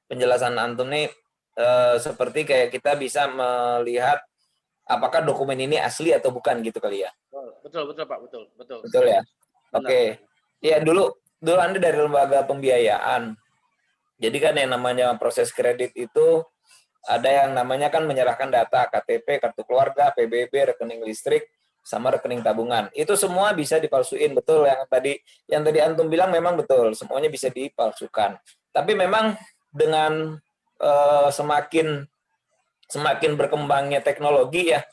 penjelasan antum nih, seperti kayak kita bisa melihat apakah dokumen ini asli atau bukan gitu kali ya. Betul Pak, betul ya. Oke. Ya dulu Anda dari lembaga pembiayaan. Jadi kan yang namanya proses kredit itu ada yang namanya kan menyerahkan data KTP, kartu keluarga, PBB, rekening listrik, sama rekening tabungan. Itu semua bisa dipalsuin, betul yang tadi antum bilang memang betul, semuanya bisa dipalsukan. Tapi memang dengan semakin berkembangnya teknologi ya,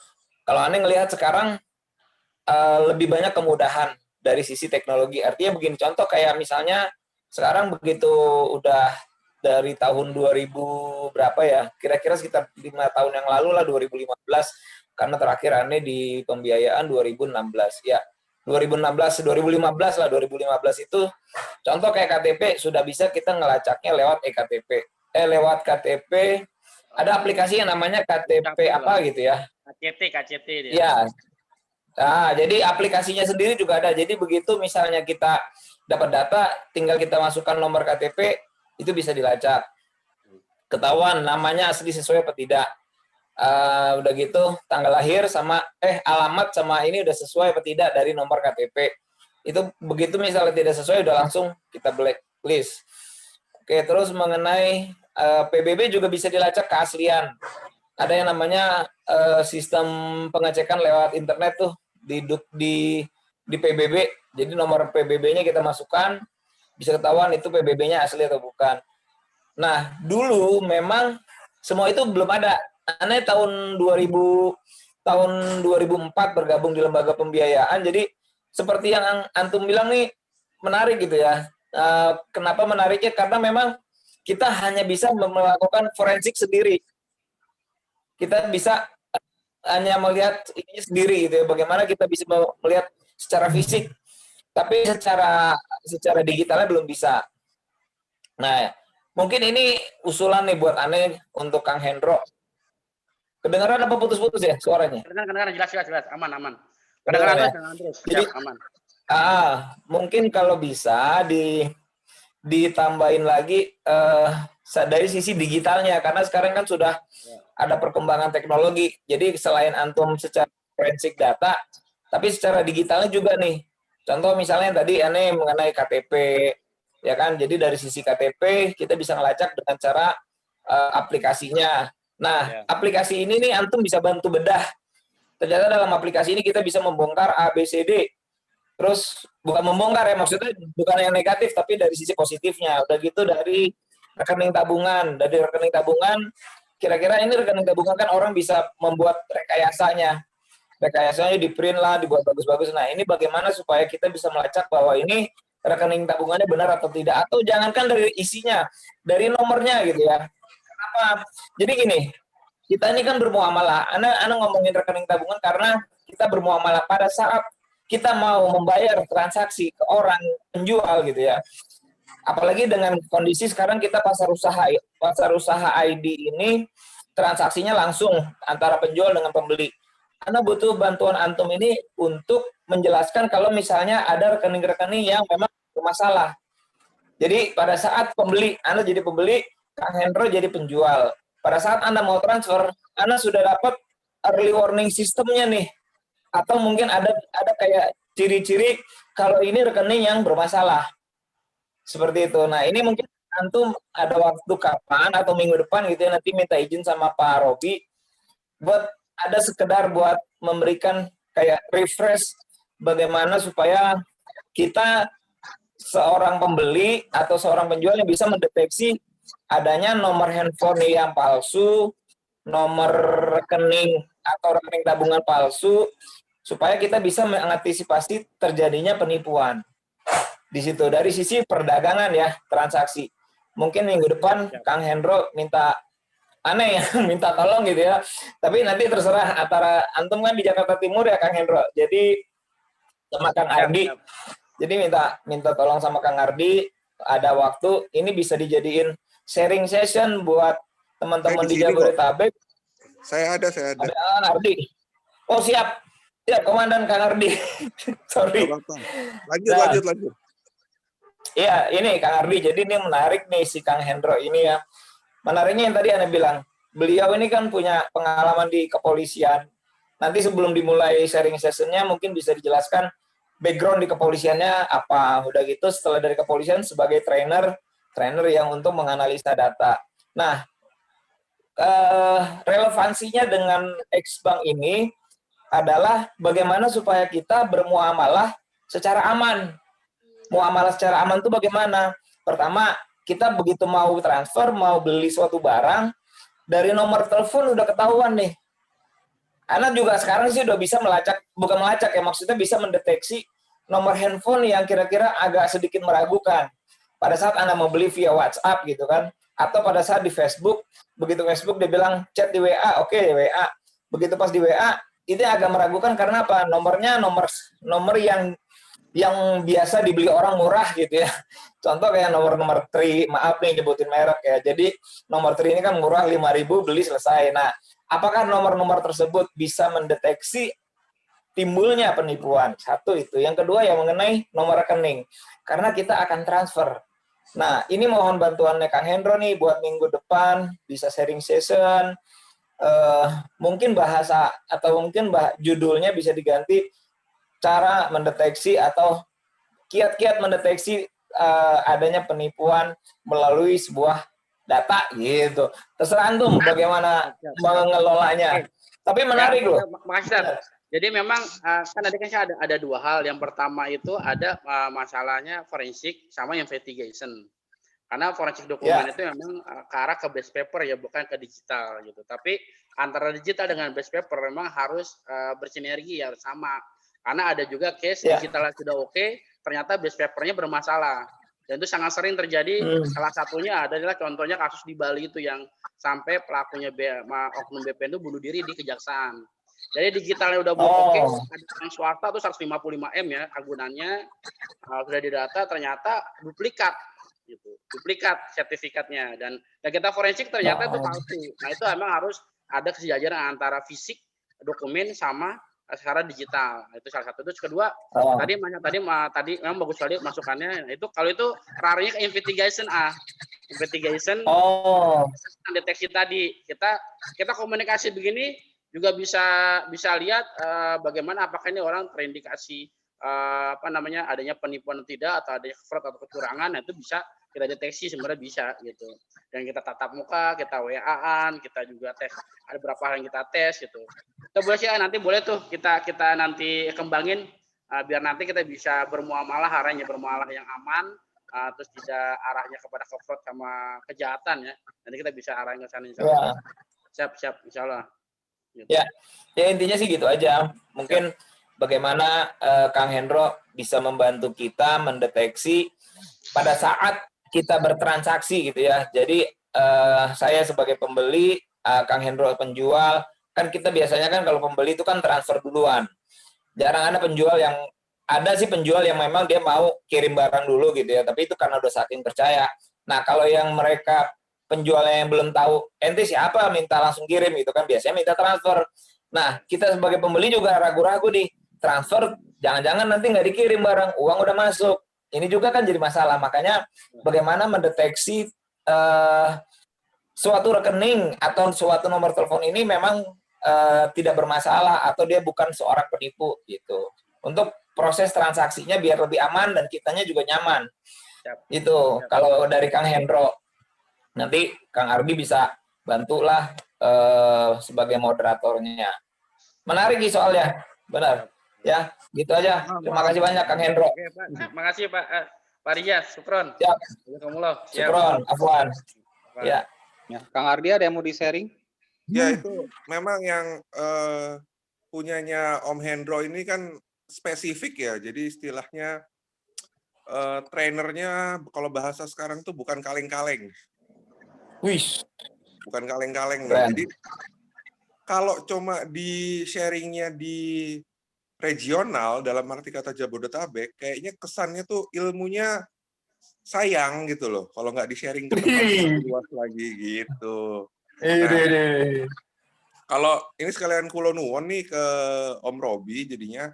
kalau aneh ngelihat sekarang lebih banyak kemudahan dari sisi teknologi. Artinya begini, contoh kayak misalnya sekarang begitu udah dari tahun 2000 berapa ya, kira-kira sekitar 5 tahun yang lalu lah, 2015, karena terakhir aneh di pembiayaan 2016 ya, 2015 lah, 2015 itu contoh kayak KTP sudah bisa kita ngelacaknya lewat eKTP, lewat KTP, ada aplikasi yang namanya KTP apa gitu ya, KCT dia. Ya. Nah, jadi aplikasinya sendiri juga ada. Jadi begitu misalnya kita dapat data, tinggal kita masukkan nomor KTP, itu bisa dilacak. Ketahuan namanya asli sesuai apa tidak. Udah gitu tanggal lahir sama alamat sama ini udah sesuai apa tidak dari nomor KTP. Itu begitu misalnya tidak sesuai udah langsung kita blacklist. Oke, terus mengenai PBB juga bisa dilacak keaslian. Ada yang namanya sistem pengecekan lewat internet tuh di PBB. Jadi nomor PBB-nya kita masukkan, bisa ketahuan itu PBB-nya asli atau bukan. Nah, dulu memang semua itu belum ada. Aneh tahun 2004 bergabung di lembaga pembiayaan. Jadi seperti yang antum bilang nih, menarik gitu ya. Kenapa menariknya? Karena memang kita hanya bisa melakukan forensik sendiri. Kita bisa hanya melihat ini sendiri gitu ya. Bagaimana kita bisa melihat secara fisik, tapi secara digitalnya belum bisa. Nah, mungkin ini usulan nih buat aneh untuk Kang Hendro. Kedengaran apa putus-putus ya suaranya? Kedengaran jelas aman. Kedengaran ya? Kedengaran terus. Jadi, Siap, aman. mungkin kalau bisa ditambahin lagi dari sisi digitalnya, karena sekarang kan sudah ada perkembangan teknologi. Jadi selain antum secara forensik data, tapi secara digitalnya juga nih. Contoh misalnya tadi aneh mengenai KTP, ya kan? Jadi dari sisi KTP kita bisa ngelacak dengan cara aplikasinya. Nah, aplikasi ini nih antum bisa bantu bedah. Ternyata dalam aplikasi ini kita bisa membongkar A, B, C, D. Terus bukan membongkar ya, maksudnya bukan yang negatif, tapi dari sisi positifnya. Udah gitu dari rekening tabungan. Dari rekening tabungan, kira-kira ini rekening tabungan kan orang bisa membuat rekayasanya. Rekayasanya di print lah, dibuat bagus-bagus. Nah, ini bagaimana supaya kita bisa melacak bahwa ini rekening tabungannya benar atau tidak. Atau jangankan dari isinya, dari nomornya gitu ya. Kenapa? Jadi gini, kita ini kan bermuamalah. Ana ngomongin rekening tabungan karena kita bermuamalah pada saat kita mau membayar transaksi ke orang penjual gitu ya. Apalagi dengan kondisi sekarang kita pasar usaha ID ini transaksinya langsung antara penjual dengan pembeli. Ana butuh bantuan antum ini untuk menjelaskan kalau misalnya ada rekening-rekening yang memang bermasalah. Jadi pada saat Ana jadi pembeli, Kang Hendro jadi penjual. Pada saat Anda mau transfer, Anda sudah dapat early warning sistemnya nih. Atau mungkin ada kayak ciri-ciri kalau ini rekening yang bermasalah. Seperti itu. Nah, ini mungkin antum ada waktu kapan atau minggu depan gitu ya, nanti minta izin sama Pak Robi buat ada sekedar buat memberikan kayak refresh bagaimana supaya kita seorang pembeli atau seorang penjual yang bisa mendeteksi adanya nomor handphone yang palsu, nomor rekening atau rekening tabungan palsu, supaya kita bisa mengantisipasi terjadinya penipuan. Di situ dari sisi perdagangan ya, transaksi. Mungkin minggu depan Kang Hendro minta aneh ya, minta tolong gitu ya. Tapi nanti terserah antara antum kan di Jakarta Timur ya Kang Hendro. Jadi sama Kang Ardi. Jadi minta tolong sama Kang Ardi, ada waktu ini bisa dijadiin sharing session buat teman-teman di Jabodetabek. Saya ada. Ada Kang Ardi. Oh siap Komandan Kang Ardi. Sorry. Lanjut. Iya, ini Kang Ardi. Jadi ini menarik nih si Kang Hendro ini ya. Menariknya yang tadi Anda bilang, beliau ini kan punya pengalaman di kepolisian. Nanti sebelum dimulai sharing sessionnya mungkin bisa dijelaskan background di kepolisiannya apa. Udah gitu setelah dari kepolisian sebagai trainer yang untuk menganalisa data. Nah, relevansinya dengan Xbank ini adalah bagaimana supaya kita bermuamalah secara aman. Muamalah secara aman itu bagaimana? Pertama, kita begitu mau transfer, mau beli suatu barang, dari nomor telepon udah ketahuan nih. Anak juga sekarang sih udah bisa bukan melacak ya, maksudnya bisa mendeteksi nomor handphone yang kira-kira agak sedikit meragukan. Pada saat Anda mau beli via WhatsApp gitu kan, atau pada saat di Facebook, begitu Facebook dia bilang chat di WA, oke, WA. Begitu pas di WA, itu agak meragukan karena apa? Nomornya nomor yang biasa dibeli orang murah gitu ya. Contoh kayak nomor 3, maaf nih nyebutin merek ya. Jadi nomor 3 ini kan murah 5.000 beli selesai. Nah, apakah nomor-nomor tersebut bisa mendeteksi timbulnya penipuan? Satu itu. Yang kedua yang mengenai nomor rekening. Karena kita akan transfer. Nah, ini mohon bantuannya Kang Hendro nih buat minggu depan bisa sharing session. Mungkin bahasa atau mungkin judulnya bisa diganti cara mendeteksi atau kiat-kiat mendeteksi adanya penipuan melalui sebuah data gitu. Terserah antum bagaimana mengelolanya. Tapi menarik loh. Makasih, Jadi memang kan tadi kan ada dua hal. Yang pertama itu ada masalahnya forensik sama investigation. Karena forensik dokumen itu memang ke arah ke base paper ya, bukan ke digital gitu. Tapi antara digital dengan base paper memang harus bersinergi ya, sama. Karena ada juga case digitalnya sudah oke, ternyata base papernya bermasalah. Dan itu sangat sering terjadi. Salah satunya adalah contohnya kasus di Bali itu yang sampai pelakunya oknum BPN itu bunuh diri di kejaksaan. Jadi digitalnya udah belum oke, ada orang swasta tuh 155M ya agunannya, sudah didata ternyata duplikat gitu, duplikat sertifikatnya, dan kita forensik ternyata itu palsu. Nah itu emang harus ada kesejajaran antara fisik dokumen sama secara digital. Nah, itu salah satu. Terus kedua, tadi memang bagus sekali masukannya. Itu kalau itu rarenya ke investigation investigation deteksi tadi. Kita komunikasi begini juga bisa lihat bagaimana apakah ini orang terindikasi adanya penipuan atau tidak, atau adanya fraud atau kecurangan. Nah, itu bisa kita deteksi, sebenarnya bisa gitu. Dan kita tatap muka, kita WA-an, kita juga tes, ada beberapa hal yang kita tes gitu. Itu boleh sih, nanti boleh tuh kita nanti kembangin biar nanti kita bisa bermuamalah, arahnya bermuamalah yang aman, terus tidak arahnya kepada fraud sama kejahatan ya. Nanti kita bisa arahin ke sana insyaallah. Siap insyaallah. Gitu. Ya intinya sih gitu aja. Mungkin bagaimana Kang Hendro bisa membantu kita mendeteksi pada saat kita bertransaksi gitu ya. Jadi saya sebagai pembeli, Kang Hendro penjual, kan kita biasanya kan kalau pembeli itu kan transfer duluan. Jarang ada penjual yang, ada sih penjual yang memang dia mau kirim barang dulu gitu ya, tapi itu karena udah saking percaya. Nah kalau yang mereka penjualnya yang belum tahu ente siapa minta langsung kirim gitu kan, biasanya minta transfer. Nah kita sebagai pembeli juga ragu-ragu nih, transfer jangan-jangan nanti nggak dikirim barang, uang udah masuk. Ini juga kan jadi masalah. Makanya bagaimana mendeteksi suatu rekening atau suatu nomor telepon ini memang tidak bermasalah atau dia bukan seorang penipu gitu. Untuk proses transaksinya biar lebih aman dan kitanya juga nyaman. Itu kalau dari Kang Hendro. Nanti Kang Arbi bisa bantulah sebagai moderatornya. Menarik nih soalnya, benar. Ya, gitu aja. Terima kasih banyak Kang Hendro. Oke, Pak. Terima kasih Pak Ria, Supron. Siap. Supron, Afwan. Ya. Kang Ardi ada yang mau di-sharing? Ya itu memang yang punyanya Om Hendro ini kan spesifik ya. Jadi istilahnya trainernya kalau bahasa sekarang tuh bukan kaleng-kaleng. Bukan kaleng-kaleng. Jadi kalau cuma di sharingnya di regional dalam arti kata Jabodetabek, kayaknya kesannya tuh ilmunya sayang gitu loh. Kalau nggak di-sharing ke tempat luas lagi gitu. Nah, kalau ini sekalian kulo nuwun nih ke Om Robi, jadinya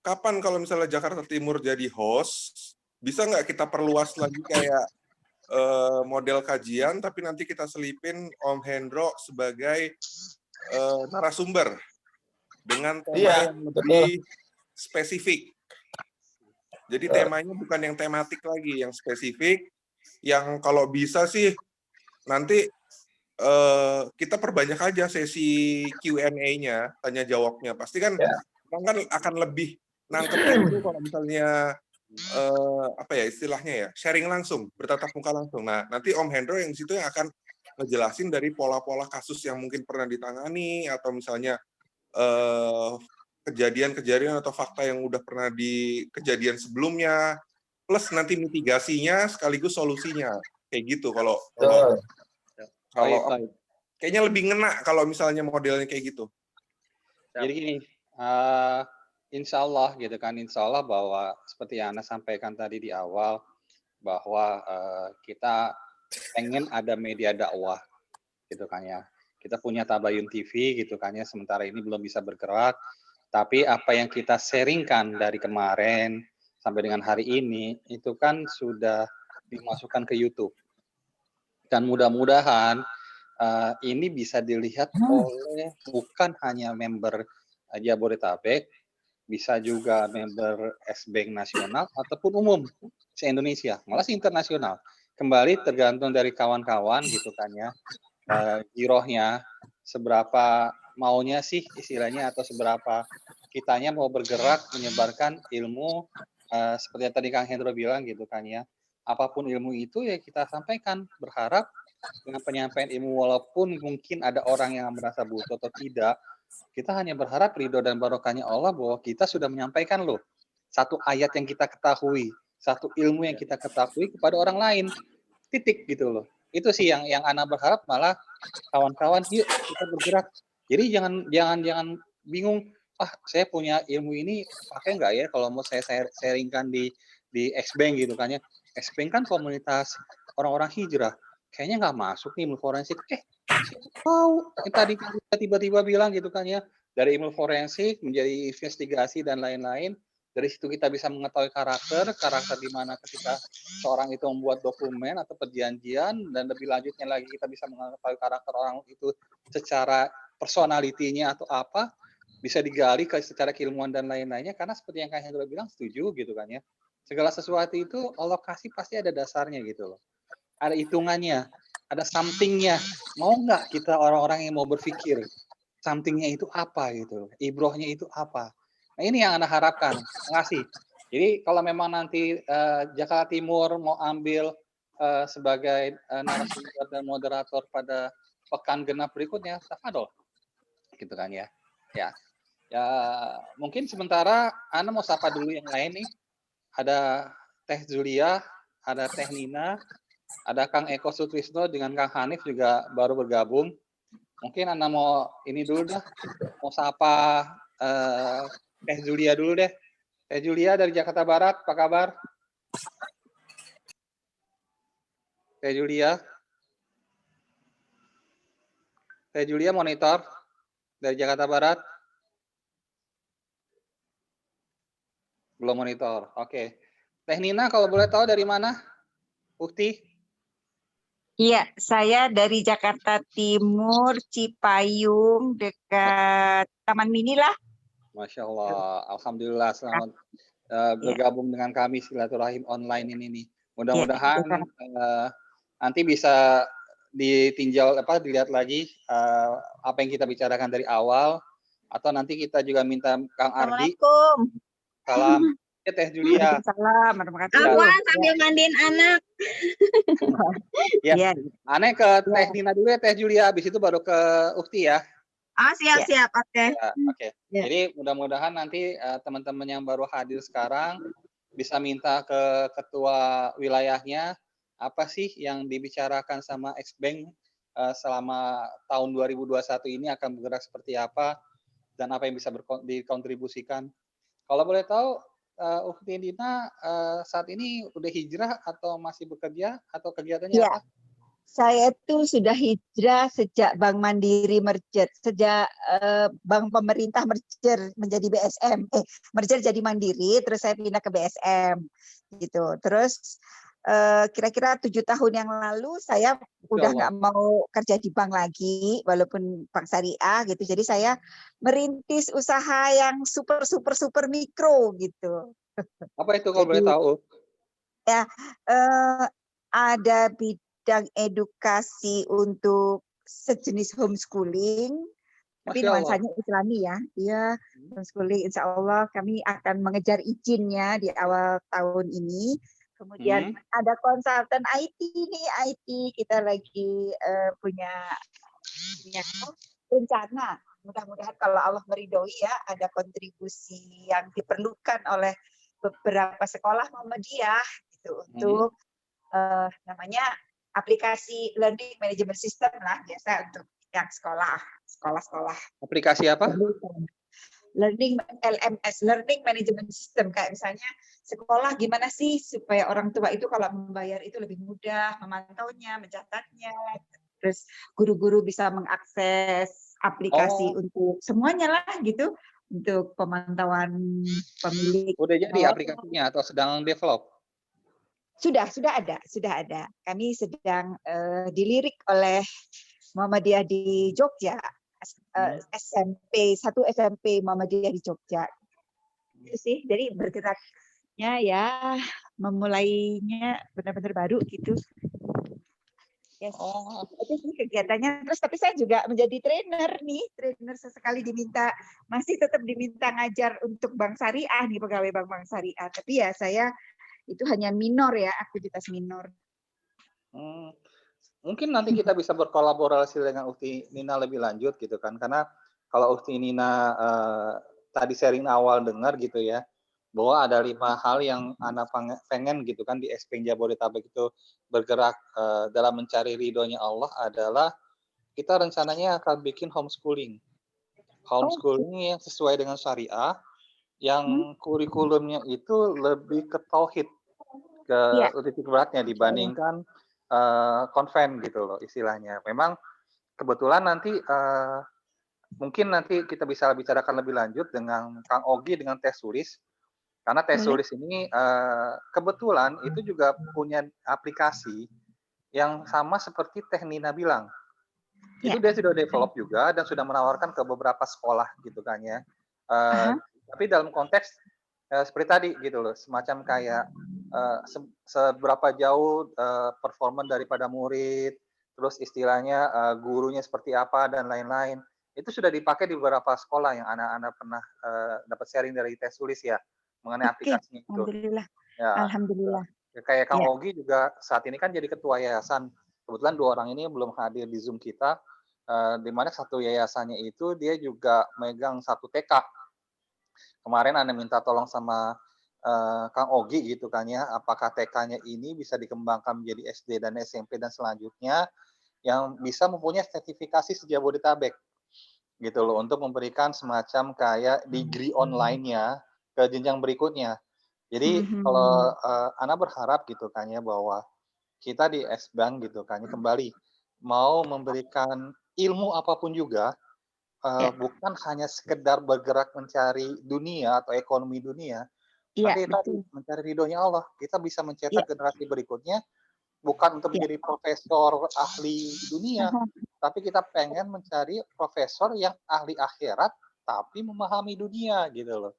kapan kalau misalnya Jakarta Timur jadi host, bisa nggak kita perluas lagi kayak model kajian, tapi nanti kita selipin Om Hendro sebagai narasumber dengan tema yang lebih spesifik. Jadi temanya bukan yang tematik lagi, yang spesifik, yang kalau bisa sih nanti kita perbanyak aja sesi Q&A-nya, tanya jawabnya. Pasti kan orang kan akan lebih nangkepnya itu kalau misalnya apa ya istilahnya ya, sharing langsung, bertatap muka langsung. Nah, nanti Om Hendro yang di situ yang akan ngejelasin dari pola-pola kasus yang mungkin pernah ditangani, atau misalnya kejadian-kejadian atau fakta yang udah pernah di kejadian sebelumnya, plus nanti mitigasinya sekaligus solusinya. Kayak gitu kalau kayaknya lebih ngena kalau misalnya modelnya kayak gitu. Jadi gini, insya Allah gitu kan, insya Allah bahwa seperti yang Anda sampaikan tadi di awal, bahwa kita pengen ada media dakwah gitu kan ya. Kita punya Tabayun TV gitu kan ya, sementara ini belum bisa bergerak, tapi apa yang kita sharingkan dari kemarin sampai dengan hari ini itu kan sudah dimasukkan ke YouTube. Dan mudah-mudahan ini bisa dilihat oleh bukan hanya member Jabodetabek, bisa juga member S-Bank nasional ataupun umum se-Indonesia, malah internasional. Kembali tergantung dari kawan-kawan gitu kan ya, girohnya seberapa maunya sih istilahnya atau seberapa kitanya mau bergerak menyebarkan ilmu seperti yang tadi Kang Hendro bilang gitu kan ya. Apapun ilmu itu ya kita sampaikan, berharap dengan penyampaian ilmu walaupun mungkin ada orang yang merasa butuh atau tidak, kita hanya berharap ridho dan barokahnya Allah bahwa kita sudah menyampaikan loh satu ayat yang kita ketahui, satu ilmu yang kita ketahui kepada orang lain. Titik gitu loh. Itu sih yang Ana berharap, malah kawan-kawan yuk kita bergerak. Jadi jangan bingung, ah saya punya ilmu ini pakai nggak ya kalau mau saya sharingkan di Xbank gitu kan ya. Xbank kan komunitas orang-orang hijrah. Kayaknya nggak masuk nih ilmu forensik. Siapa tahu yang tadi tiba-tiba bilang gitu kan ya, dari ilmu forensik menjadi investigasi dan lain-lain. Dari situ kita bisa mengetahui karakter di mana ketika seorang itu membuat dokumen atau perjanjian, dan lebih lanjutnya lagi kita bisa mengetahui karakter orang itu secara personalitinya atau apa, bisa digali secara keilmuan dan lain-lainnya, karena seperti yang Kak Hendro bilang, setuju gitu kan ya. Segala sesuatu itu Allah kasih pasti ada dasarnya gitu loh. Ada hitungannya, ada something-nya. Mau nggak kita orang-orang yang mau berpikir something-nya itu apa gitu, ibrohnya itu apa. Nah ini yang Anda harapkan. Terima kasih. Jadi kalau memang nanti Jakarta Timur mau ambil sebagai narasumber dan moderator pada pekan genap berikutnya, tafadhol. Gitu kan ya. Ya. Mungkin sementara Anda mau sapa dulu yang lain nih. Ada Teh Zulia, ada Teh Nina, ada Kang Eko Sutrisno dengan Kang Hanif juga baru bergabung. Mungkin Anda mau ini dulu dah, mau sapa Teh Julia dulu deh. Teh Julia dari Jakarta Barat, apa kabar? Teh Julia. Teh Julia monitor dari Jakarta Barat. Belum monitor, oke. Teh Nina kalau boleh tahu dari mana? Ukti? Iya, saya dari Jakarta Timur, Cipayung, dekat Taman Mini lah. Masya Allah, Alhamdulillah selamat bergabung dengan kami silaturahim online ini nih. Mudah-mudahan nanti bisa ditinjau dilihat lagi apa yang kita bicarakan dari awal, atau nanti kita juga minta Kang Ardi. Assalamualaikum. Salam. Ya Teh Julia. Waalaikumsalam warahmatullahi Ya. wabarakatuh. sambil mandiin anak. Ya. Iya. Aneh ke Teh Nina dulu ya Teh Julia, habis itu baru ke Ukti ya. Oh, siap-siap. Oke. Ya, oke. Ya. Jadi mudah-mudahan nanti teman-teman yang baru hadir sekarang bisa minta ke ketua wilayahnya apa sih yang dibicarakan sama Xbank selama tahun 2021 ini akan bergerak seperti apa dan apa yang bisa dikontribusikan. Kalau boleh tahu, Ukti Dina saat ini udah hijrah atau masih bekerja atau kegiatannya Ya. apa? Saya tuh sudah hijrah sejak Bank Mandiri merger, sejak Bank Pemerintah merger menjadi BSM, merger jadi Mandiri, terus saya pindah ke BSM, gitu. Terus kira-kira 7 tahun yang lalu saya udah nggak mau kerja di bank lagi, walaupun bank syariah, gitu. Jadi saya merintis usaha yang super mikro, gitu. Apa itu kalau boleh tahu? Ya, ada bidang edukasi untuk sejenis homeschooling, tapi nuansanya Islami ya. Iya, homeschooling. Insya Allah kami akan mengejar izinnya di awal tahun ini. Kemudian ada konsultan IT nih, IT kita lagi punya rencana. Mudah-mudahan kalau Allah meridhoi ya, ada kontribusi yang diperlukan oleh beberapa sekolah Muhammadiyah gitu untuk namanya aplikasi learning management system lah, biasa untuk yang sekolah. Aplikasi apa? Learning LMS, learning management system, kayak misalnya sekolah gimana sih supaya orang tua itu kalau membayar itu lebih mudah memantaunya, mencatatnya, terus guru-guru bisa mengakses aplikasi untuk semuanya lah gitu, untuk pemantauan pemilik. Udah jadi aplikasinya atau sedang develop? Sudah ada. Kami sedang dilirik oleh Muhammadiyah di Jogja, satu SMP Muhammadiyah di Jogja. Itu sih, jadi bergeraknya ya memulainya benar-benar baru gitu. Yes. Oh, Itu sih kegiatannya. Terus tapi saya juga menjadi trainer nih, trainer sesekali masih tetap diminta ngajar untuk Bank Syariah nih, pegawai Bank Syariah. Tapi ya saya itu hanya minor ya, aktivitas minor. hmm. Mungkin nanti kita bisa berkolaborasi dengan Ukti Nina lebih lanjut gitu kan, karena kalau Ukti Nina tadi sharing awal dengar gitu ya, bahwa ada 5 hal yang Ana pengen gitu kan di Expeng Jabodetabek itu bergerak dalam mencari ridhonya Allah adalah kita rencananya akan bikin homeschooling. Homeschooling yang sesuai dengan syariah, yang kurikulumnya itu lebih ke tauhid, ke Iya. titik beratnya dibandingkan konven gitu loh istilahnya. Memang kebetulan nanti mungkin nanti kita bisa bicarakan lebih lanjut dengan Kang Ogi dengan Teh Sulis, karena Teh Boleh. Sulis ini kebetulan itu juga punya aplikasi yang sama seperti Teh Nina bilang. Itu dia sudah develop juga dan sudah menawarkan ke beberapa sekolah gitu kan ya. Tapi dalam konteks seperti tadi gitu loh, semacam kayak seberapa jauh performa daripada murid, terus istilahnya gurunya seperti apa dan lain-lain. Itu sudah dipakai di beberapa sekolah yang anak-anak pernah dapat sharing dari Teh Sulis ya mengenai aplikasinya itu. Alhamdulillah. Ya, Alhamdulillah. kayak Kang Ya. Ogi juga saat ini kan jadi ketua yayasan. Kebetulan 2 orang ini belum hadir di Zoom kita, di mana satu yayasannya itu dia juga megang 1 TK. Kemarin Ana minta tolong sama Kang Ogi gitu kan ya, apakah TK-nya ini bisa dikembangkan menjadi SD dan SMP dan selanjutnya yang bisa mempunyai sertifikasi se-Jabodetabek gitu loh, untuk memberikan semacam kayak degree online-nya ke jenjang berikutnya. Jadi kalau Ana berharap gitu kan ya bahwa kita di S-Bank gitu kan ya kembali mau memberikan ilmu apapun juga, bukan hanya sekedar bergerak mencari dunia atau ekonomi dunia, tapi tadi mencari ridhonya Allah. Kita bisa mencetak generasi berikutnya bukan untuk menjadi profesor ahli dunia, tapi kita pengen mencari profesor yang ahli akhirat tapi memahami dunia gitu loh.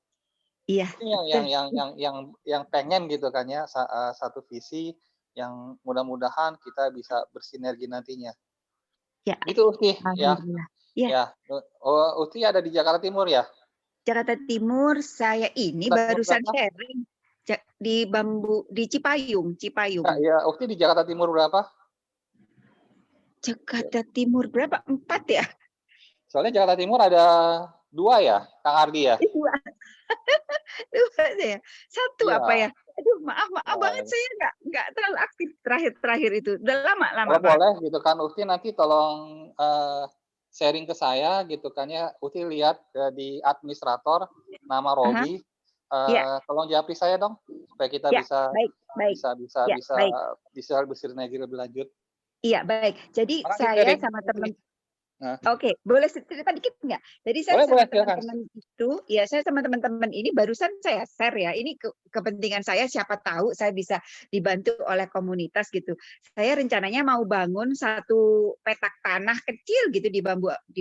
Iya. Itu yang pengen gitu kan ya, satu visi yang mudah-mudahan kita bisa bersinergi nantinya. Ya. Gitu Ukti ya. Alhamdulillah. Ya. Ya. Ukti ada di Jakarta Timur ya? Jakarta Timur saya ini barusan sharing di Cipayung. Ya, Ukti di Jakarta Timur berapa? Jakarta Timur berapa? 4 ya? Soalnya Jakarta Timur ada 2 ya, Kang Ardi ya? 2 ya. 1 apa ya? Aduh, maaf banget saya nggak terlalu aktif terakhir itu. Udah lama. Kalau boleh gitu kan Ukti nanti tolong sharing ke saya gitu kan ya. Ukti lihat di administrator nama Robi. Tolong japri saya dong supaya kita bisa bersinergi lebih lanjut. Iya, baik. Jadi saya sama teman. Oke, boleh cerita dikit nggak? Jadi saya sama teman-teman itu, ya saya sama teman-teman ini barusan saya share ya. Ini kepentingan saya, siapa tahu saya bisa dibantu oleh komunitas gitu. Saya rencananya mau bangun 1 petak tanah kecil gitu di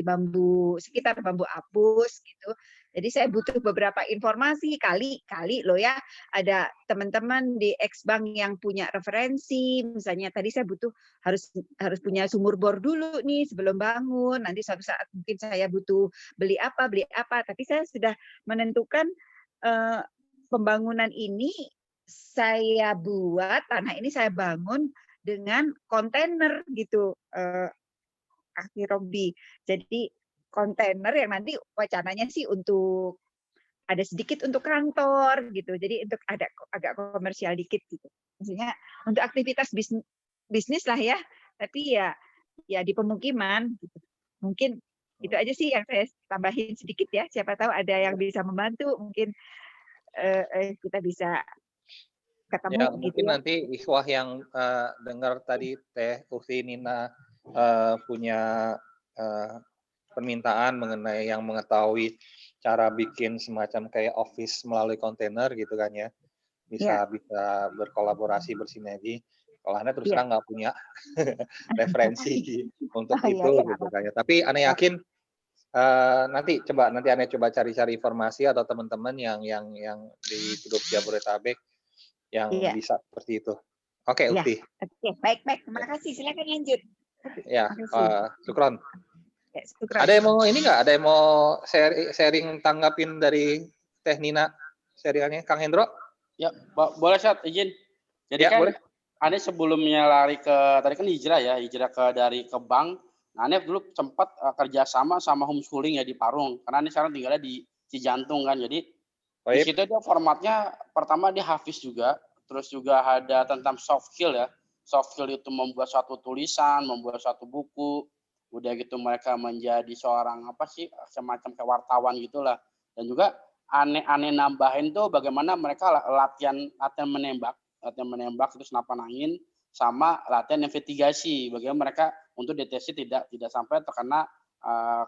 bambu sekitar bambu apus gitu. Jadi saya butuh beberapa informasi, kali loh ya, ada teman-teman di X-Bank yang punya referensi, misalnya tadi saya butuh harus punya sumur bor dulu nih sebelum bangun, nanti suatu saat mungkin saya butuh beli apa, tapi saya sudah menentukan pembangunan ini saya buat, tanah ini saya bangun dengan kontainer gitu, Akhi Robi. Jadi kontainer yang nanti wacananya sih untuk ada sedikit untuk kantor gitu, jadi untuk ada agak komersial dikit gitu. Maksudnya untuk aktivitas bisnis lah ya, tapi ya di pemukiman gitu. Mungkin itu aja sih yang saya tambahin sedikit ya. Siapa tahu ada yang bisa membantu, mungkin kita bisa ketemu ya, gitu. Mungkin nanti ikhwah yang dengar tadi Teh Ukti Nina punya permintaan mengenai yang mengetahui cara bikin semacam kayak office melalui kontainer gitu kan ya, bisa berkolaborasi bersinergi. Kalau Anda terus terang nggak punya referensi untuk itu gitu kan ya. Tapi Anda yakin nanti Anda coba cari-cari informasi atau teman-teman yang di grup Jabodetabek yang bisa seperti itu. Oke, Ya. Ukti. Oke, baik. Terima kasih. Silakan lanjut. Ya, Makasih. syukron. Ya, syukran. Ada yang mau ini nggak? Ada yang mau sharing tanggapin dari Teh Nina sharingannya, Kang Hendro? Ya, boleh Ustaz, izin. Jadi Ya, kan boleh. Ane sebelumnya lari ke tadi kan hijrah ke bank. Nah, Ane dulu sempat kerjasama sama homeschooling ya di Parung. Karena Ane sekarang tinggalnya di Cijantung kan. Jadi di Baik. situ dia formatnya pertama dia hafiz juga, terus juga ada tentang soft skill ya. Soft skill itu membuat suatu tulisan, membuat suatu buku. Udah gitu mereka menjadi seorang semacam kayak wartawan gitulah. Dan juga aneh nambahin tuh bagaimana mereka latihan menembak terus senapan angin sama latihan investigasi bagaimana mereka untuk deteksi tidak sampai terkena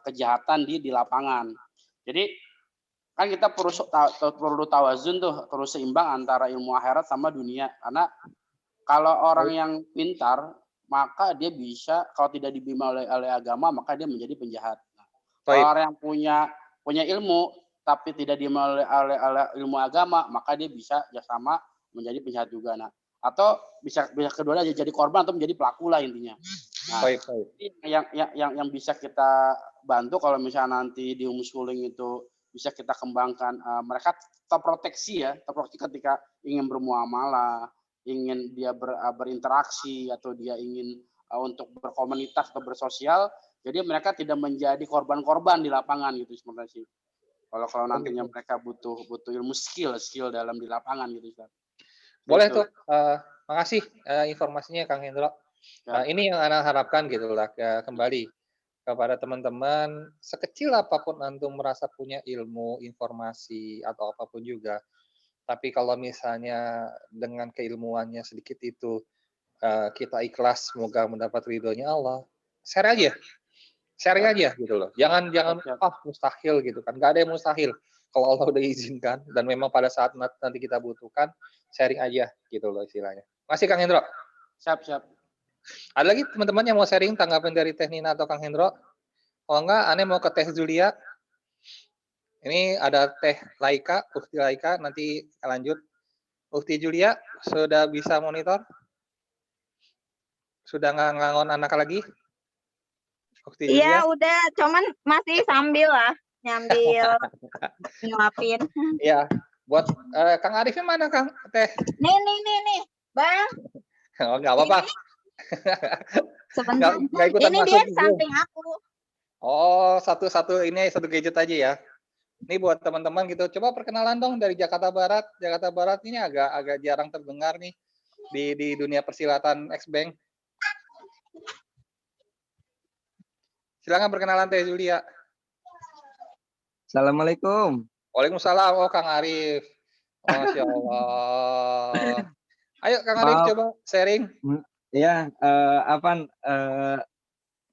kejahatan di lapangan. Jadi kan kita perlu tawazun tuh, terus seimbang antara ilmu akhirat sama dunia. Karena kalau orang yang pintar maka dia bisa kalau tidak dibimbing oleh agama maka dia menjadi penjahat. Kalau orang yang punya ilmu tapi tidak dibimbing oleh ilmu agama maka dia bisa sama menjadi penjahat juga. Nah, atau bisa keduanya jadi korban atau menjadi pelaku lah intinya. Nah, yang bisa kita bantu kalau misalnya nanti di homeschooling itu bisa kita kembangkan mereka terproteksi ketika ingin bermuamalah, ingin dia berinteraksi atau dia ingin untuk berkomunitas atau bersosial, jadi mereka tidak menjadi korban-korban di lapangan gitu sebenarnya sih. Kalau nantinya mereka butuh ilmu skill dalam di lapangan gitu. Boleh gitu. tuh. Makasih informasinya Kang Hendro. Ya. Ini yang Ana harapkan gitu lah kembali kepada teman-teman, sekecil apapun antum merasa punya ilmu, informasi atau apapun juga. Tapi kalau misalnya dengan keilmuannya sedikit itu kita ikhlas semoga mendapat ridhonya Allah, share aja gitu loh. Jangan mustahil gitu kan. Nggak ada yang mustahil kalau Allah udah izinkan dan memang pada saat nanti kita butuhkan, sharing aja gitu loh istilahnya. Masih Kang Hendro? Siap. Ada lagi teman-teman yang mau sharing tanggapan dari Teh Nina atau Kang Hendro? Kalau enggak, Ane mau ke Teh Julia. Ini ada Teh Laika, Ukti Laika, nanti lanjut. Ukti Julia, sudah bisa monitor? Sudah nggak ngangon anak lagi? Ukti Julia? Iya udah, cuman masih sambil nyambil nyuapin. Iya, buat Kang Arifnya mana Kang Teh? Nih, Bang. Oh, nggak apa-apa. Sebentar. Nggak ikutan Ini masuk dia gitu. samping aku. Oh, satu gadget aja ya. Ini buat teman-teman gitu. Coba perkenalan dong dari Jakarta Barat. Jakarta Barat ini agak jarang terdengar nih di dunia persilatan X-Bank. Silakan perkenalan Teh Julia. Assalamualaikum. Waalaikumsalam. Oh, Kang Arif. Masya Allah. Ayo Kang Arif coba sharing. Ya,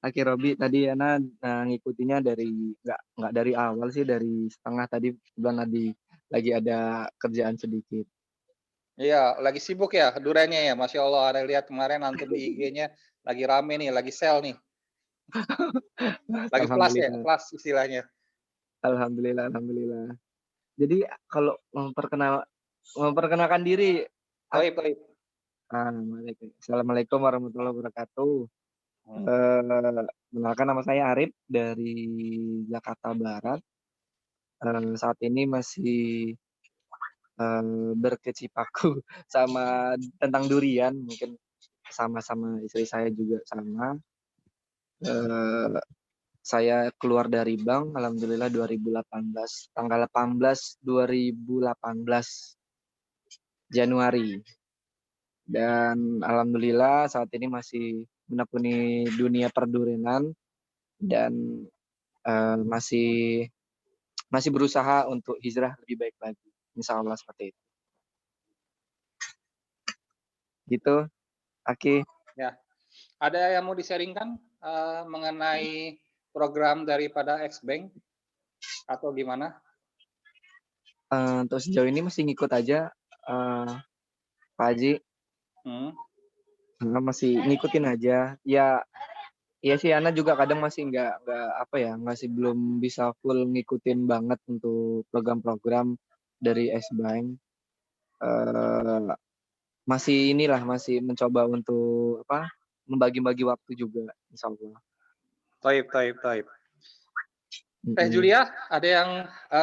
Aki Robi tadi Ana ngikutinya dari nggak dari awal sih, dari setengah tadi bulan lagi ada kerjaan sedikit. Iya, lagi sibuk ya duranya ya. Masya Allah, ada lihat kemarin antum di IG-nya lagi rame nih, lagi sell nih. Lagi plus ya, plus istilahnya. Alhamdulillah. Jadi kalau memperkenalkan diri. Baik. Assalamualaikum warahmatullahi wabarakatuh. Kenalkan nama saya Arif dari Jakarta Barat. Saat ini masih berkecimpung sama tentang durian, mungkin sama istri saya juga sama. Saya keluar dari bank alhamdulillah 2018, tanggal 18 2018 Januari. Dan alhamdulillah saat ini masih menekuni dunia perdurianan dan masih berusaha untuk hijrah lebih baik lagi. Insya Allah seperti itu. Gitu, Aki. Ya. Ada yang mau di-sharingkan mengenai program daripada X-Bank atau gimana? Untuk sejauh ini masih ngikut aja, Pak Haji. Masih ngikutin aja. Ya sih, Ana juga kadang masih masih belum bisa full ngikutin banget untuk program-program dari S-Bank. masih inilah, masih mencoba untuk apa, membagi-bagi waktu juga, insya Allah. Taib. Teh Mm-mm. Julia, ada yang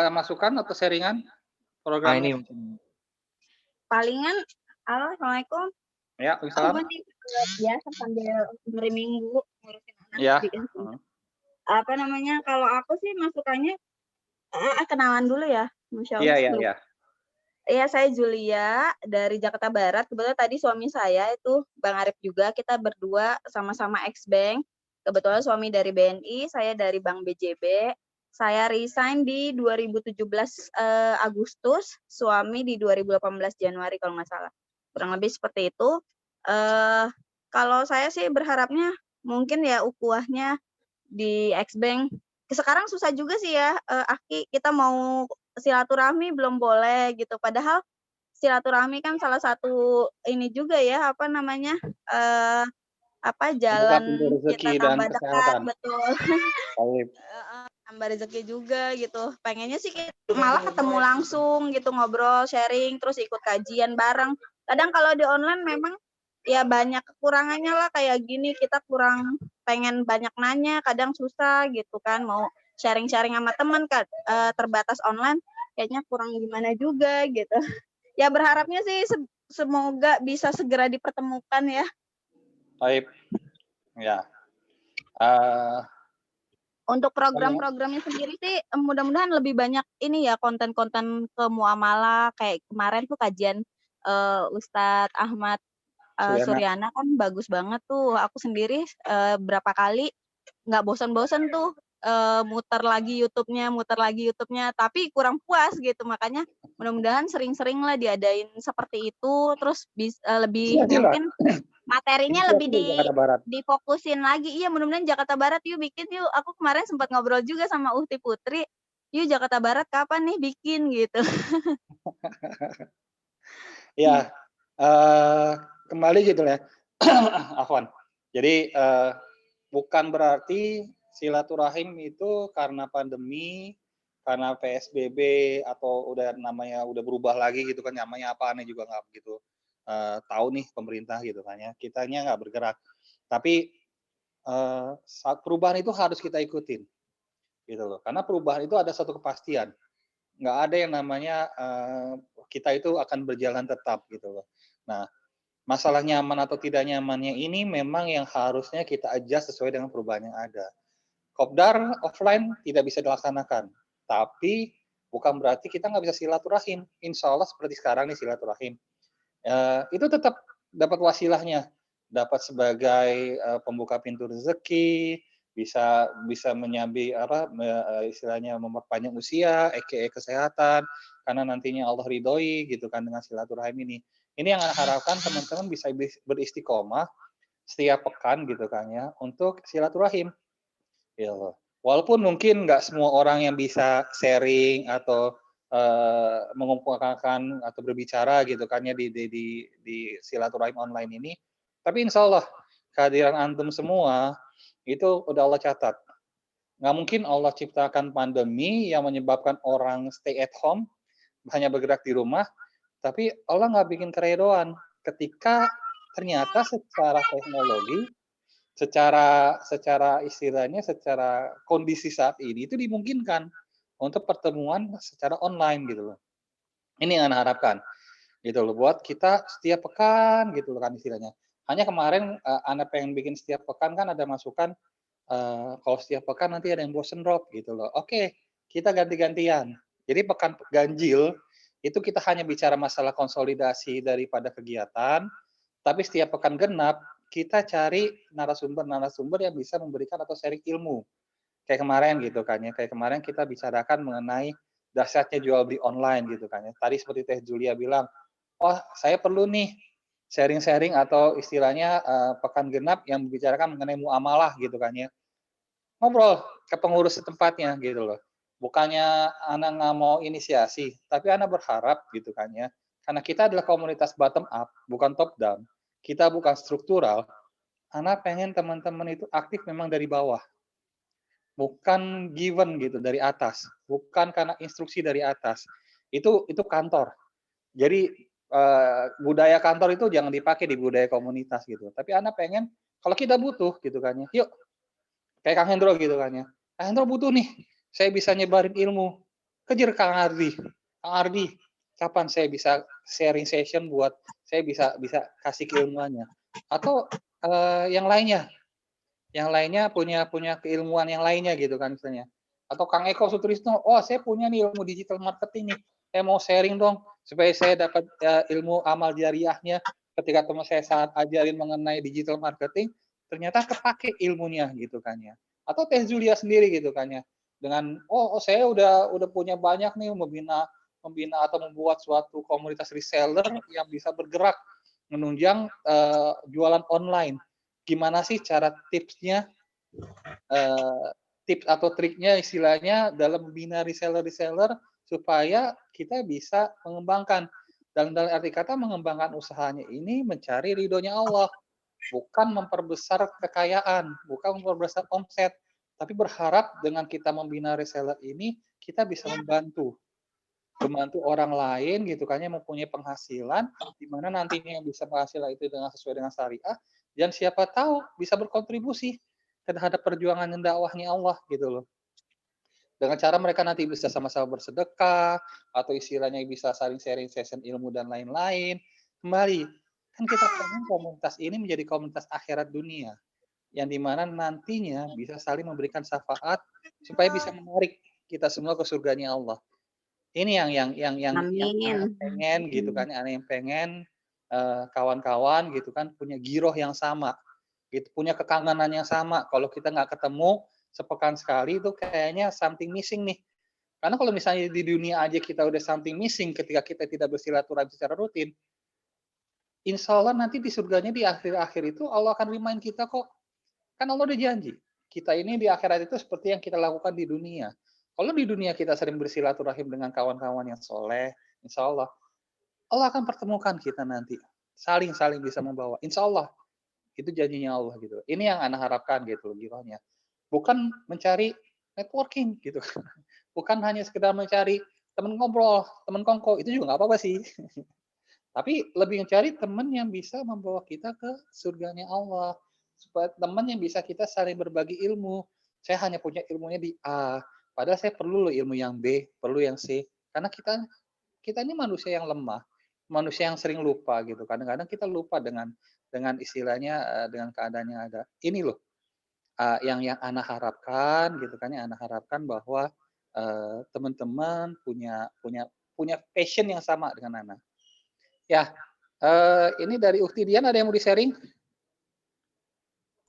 masukan atau sharingan program Ini ini? mungkin. Palingan, halo, Assalamualaikum. Ya, Aku Waalaikumsalam. nih biasa sambil hari Minggu ngurusin anak Ya. bikin apa namanya, kalau aku sih masukannya kenalan dulu ya, Masya Allah. Iya. Iya, saya Julia dari Jakarta Barat. Kebetulan tadi suami saya itu Bang Arif juga. Kita berdua sama-sama ex-bank. Kebetulan suami dari BNI, saya dari Bank BJB. Saya resign di 2017 Agustus, suami di 2018 Januari kalau nggak salah. Kurang lebih seperti itu. Kalau saya sih berharapnya mungkin ya ukhuwahnya di ex-bank. Sekarang susah juga sih ya, Aki, kita mau silaturahmi belum boleh gitu. Padahal silaturahmi kan salah satu ini juga ya, apa namanya, jalan pintu rezeki kita dan tambah dekat, kesehatan. betul. Taib. Tambah rezeki juga gitu. Pengennya sih malah ketemu langsung gitu, ngobrol, sharing, terus ikut kajian bareng. Kadang kalau di online memang ya banyak kekurangannya lah, kayak gini kita kurang pengen banyak nanya, kadang susah gitu kan, mau sharing-sharing sama teman kan terbatas online, kayaknya kurang gimana juga gitu. Ya berharapnya sih semoga bisa segera dipertemukan ya. Taib. Ya. Untuk program-programnya sendiri sih mudah-mudahan lebih banyak ini ya, konten-konten ke muamalah, kayak kemarin tuh kajian Ustadz Ahmad Suryana kan bagus banget tuh. Aku sendiri berapa kali nggak bosan-bosan tuh muter lagi YouTube-nya, tapi kurang puas gitu. Makanya mudah-mudahan sering-sering lah diadain seperti itu, terus lebih mungkin materinya lebih difokusin lagi. Iya, mudah-mudahan Jakarta Barat yuk bikin yuk. Aku kemarin sempat ngobrol juga sama Uhti Putri. Yuk Jakarta Barat kapan nih bikin gitu. Ya, kembali gitu ya, Afwan. Jadi bukan berarti silaturahim itu karena pandemi, karena PSBB atau udah berubah lagi gitu kan, namanya apa aneh juga nggak begitu tahu nih pemerintah gitu kan ya. Kitanya nggak bergerak. Tapi saat perubahan itu harus kita ikutin gitu loh. Karena perubahan itu ada satu kepastian. Nggak ada yang namanya kita itu akan berjalan tetap gitu loh. Nah, masalah nyaman atau tidak nyamannya ini memang yang harusnya kita adjust sesuai dengan perubahan yang ada. Kopdar offline tidak bisa dilaksanakan, tapi bukan berarti kita nggak bisa silaturahim. Insya Allah seperti sekarang nih silaturahim. Itu tetap dapat wasilahnya, dapat sebagai pembuka pintu rezeki, bisa menyambi istilahnya memperpanjang usia, kesehatan, karena nantinya Allah ridhoi gitu kan dengan silaturahim ini. Ini yang harapkan teman-teman bisa beristiqomah setiap pekan gitu kan ya untuk silaturahim. Gitu. Walaupun mungkin nggak semua orang yang bisa sharing atau mengumpulkan atau berbicara gitu kan ya di silaturahim online ini, tapi insya Allah kehadiran antum semua itu udah Allah catat. Nggak mungkin Allah ciptakan pandemi yang menyebabkan orang stay at home, hanya bergerak di rumah, tapi Allah nggak bikin keredoan ketika ternyata secara teknologi, secara istilahnya, secara kondisi saat ini itu dimungkinkan untuk pertemuan secara online gitu loh. Ini yang Anda harapkan gitu loh, buat kita setiap pekan gitu loh kan istilahnya. Hanya kemarin Anda pengen bikin setiap pekan kan ada masukan, kalau setiap pekan nanti ada yang bosen Rob gitu loh. Oke, kita ganti-gantian. Jadi pekan ganjil itu kita hanya bicara masalah konsolidasi daripada kegiatan, tapi setiap pekan genap kita cari narasumber yang bisa memberikan atau sharing ilmu. Kayak kemarin gitu kan ya, kayak kemarin kita bicarakan mengenai dahsyatnya jual beli online gitu kan ya. Tadi seperti Teh Julia bilang, oh saya perlu nih sharing-sharing atau istilahnya pekan genap yang membicarakan mengenai muamalah gitu kan ya. Ngobrol ke pengurus setempatnya gitu loh. Bukannya Ana nggak mau inisiasi, tapi Ana berharap gitu kan ya. Karena kita adalah komunitas bottom up, bukan top down. Kita bukan struktural. Ana pengen teman-teman itu aktif memang dari bawah. Bukan given gitu dari atas, bukan karena instruksi dari atas. Itu kantor. Jadi budaya kantor itu jangan dipakai di budaya komunitas gitu. Tapi Ana pengen kalau kita butuh gitu kan ya, yuk kayak Kang Hendro gitu kan ya. Kang Hendro butuh nih, saya bisa nyebarin ilmu. Kejar Kang Ardi. Kang Ardi, kapan saya bisa sharing session buat saya bisa kasih keilmuannya. Atau yang lainnya punya keilmuan yang lainnya gitu kan misalnya. Atau Kang Eko Sutrisno, oh saya punya nih ilmu digital marketing nih, saya mau sharing dong supaya saya dapat ilmu amal jariahnya ketika teman saya saat ajarin mengenai digital marketing, ternyata kepake ilmunya gitu kan ya. Atau Teh Julia sendiri gitu kan ya, dengan saya udah punya banyak nih membina atau membuat suatu komunitas reseller yang bisa bergerak menunjang jualan online. Gimana sih cara tipsnya, tips atau triknya istilahnya dalam membina reseller supaya kita bisa mengembangkan. Dalam arti kata mengembangkan usahanya ini mencari ridhonya Allah, bukan memperbesar kekayaan, bukan memperbesar omset, tapi berharap dengan kita membina reseller ini kita bisa membantu orang lain gitu kan yang mempunyai penghasilan di mana nantinya yang bisa penghasilan itu dengan sesuai dengan syariah dan siapa tahu bisa berkontribusi terhadap perjuangan dan dakwahnya Allah gitu loh. Dengan cara mereka nanti bisa sama-sama bersedekah atau istilahnya bisa saling sharing session ilmu dan lain-lain. Kembali kan kita pengen komunitas ini menjadi komunitas akhirat dunia yang dimana nantinya bisa saling memberikan syafaat supaya bisa menarik kita semua ke surganya Allah. Ini yang pengen gitu kan, yang pengen kawan-kawan gitu kan punya giroh yang sama, gitu, punya kekangenan yang sama. Kalau kita nggak ketemu sepekan sekali itu kayaknya something missing nih. Karena kalau misalnya di dunia aja kita udah something missing ketika kita tidak bersilaturahmi secara rutin, insya Allah nanti di surganya di akhir-akhir itu Allah akan remind kita kok. Kan Allah udah janji, kita ini di akhirat itu seperti yang kita lakukan di dunia. Kalau di dunia kita sering bersilaturahim dengan kawan-kawan yang soleh, insya Allah akan pertemukan kita nanti. Saling bisa membawa. Insya Allah. Itu janjinya Allah gitu. Ini yang Ana harapkan gitu girohnya. Bukan mencari networking gitu. Bukan hanya sekedar mencari teman ngobrol, teman kongko. Itu juga nggak apa-apa sih. Tapi lebih mencari teman yang bisa membawa kita ke surganya Allah. Supaya teman yang bisa kita saling berbagi ilmu. Saya hanya punya ilmunya di A. Padahal saya perlu loh ilmu yang B, perlu yang C. Karena kita ini manusia yang lemah, manusia yang sering lupa gitu. Kadang-kadang kita lupa dengan istilahnya dengan keadaan yang ada. Ini loh yang Ana harapkan gitu kan, yang Ana harapkan bahwa teman-teman punya passion yang sama dengan Ana. Ya, ini dari Ukti Dian ada yang mau di-sharing?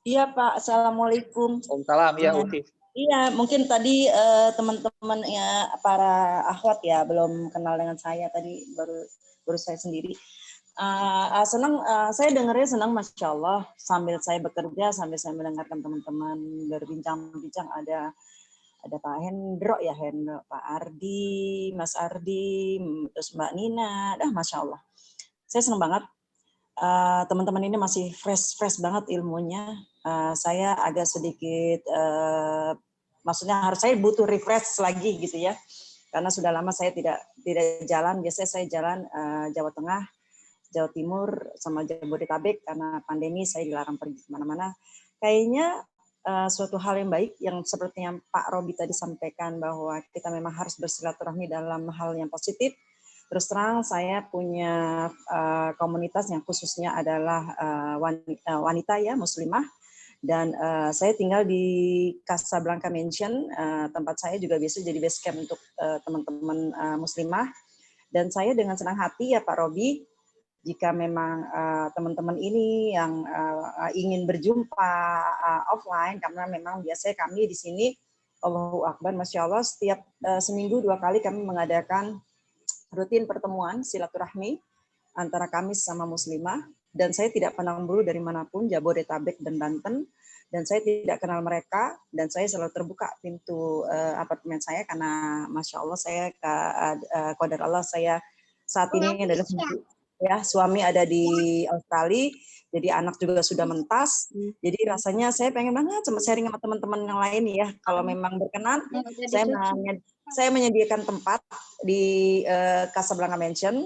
Iya Pak, Assalamualaikum. Waalaikumsalam, ya Ukti. Iya, mungkin tadi teman-teman ya para akhwat ya belum kenal dengan saya tadi baru saya sendiri. Senang, saya dengarnya senang, Masya Allah, sambil saya bekerja, sambil saya mendengarkan teman-teman berbincang-bincang, ada Pak Hendro, Pak Ardi, Mas Ardi, terus Mbak Nina, Masya Allah. Saya senang banget, teman-teman ini masih fresh banget ilmunya. Saya agak sedikit, maksudnya saya butuh refresh lagi gitu ya, karena sudah lama saya tidak jalan. Biasanya saya jalan Jawa Tengah, Jawa Timur, sama Jabodetabek, karena pandemi saya dilarang pergi kemana-mana. Kayaknya suatu hal yang baik, yang seperti yang Pak Robi tadi sampaikan, bahwa kita memang harus bersilaturahmi dalam hal yang positif. Terus terang saya punya komunitas yang khususnya adalah wanita ya, muslimah. Dan saya tinggal di Casablanca Mansion, tempat saya juga biasa jadi base camp untuk teman-teman muslimah. Dan saya dengan senang hati ya Pak Robi, jika memang teman-teman ini yang ingin berjumpa offline, karena memang biasanya kami di sini, Allahu Akbar, Masya Allah, setiap seminggu 2 kali kami mengadakan rutin pertemuan silaturahmi antara kami sama muslimah. Dan saya tidak pandang bulu dari manapun, Jabodetabek dan Banten, dan saya tidak kenal mereka, dan saya selalu terbuka pintu apartemen saya, karena Masya Allah saya, qadar Allah saya saat ini adalah suami ada di Australia, jadi anak juga sudah mentas, jadi rasanya saya pengen banget sama sharing sama teman-teman yang lain ya, kalau memang berkenan, saya menyediakan tempat di Casablanca Mansion.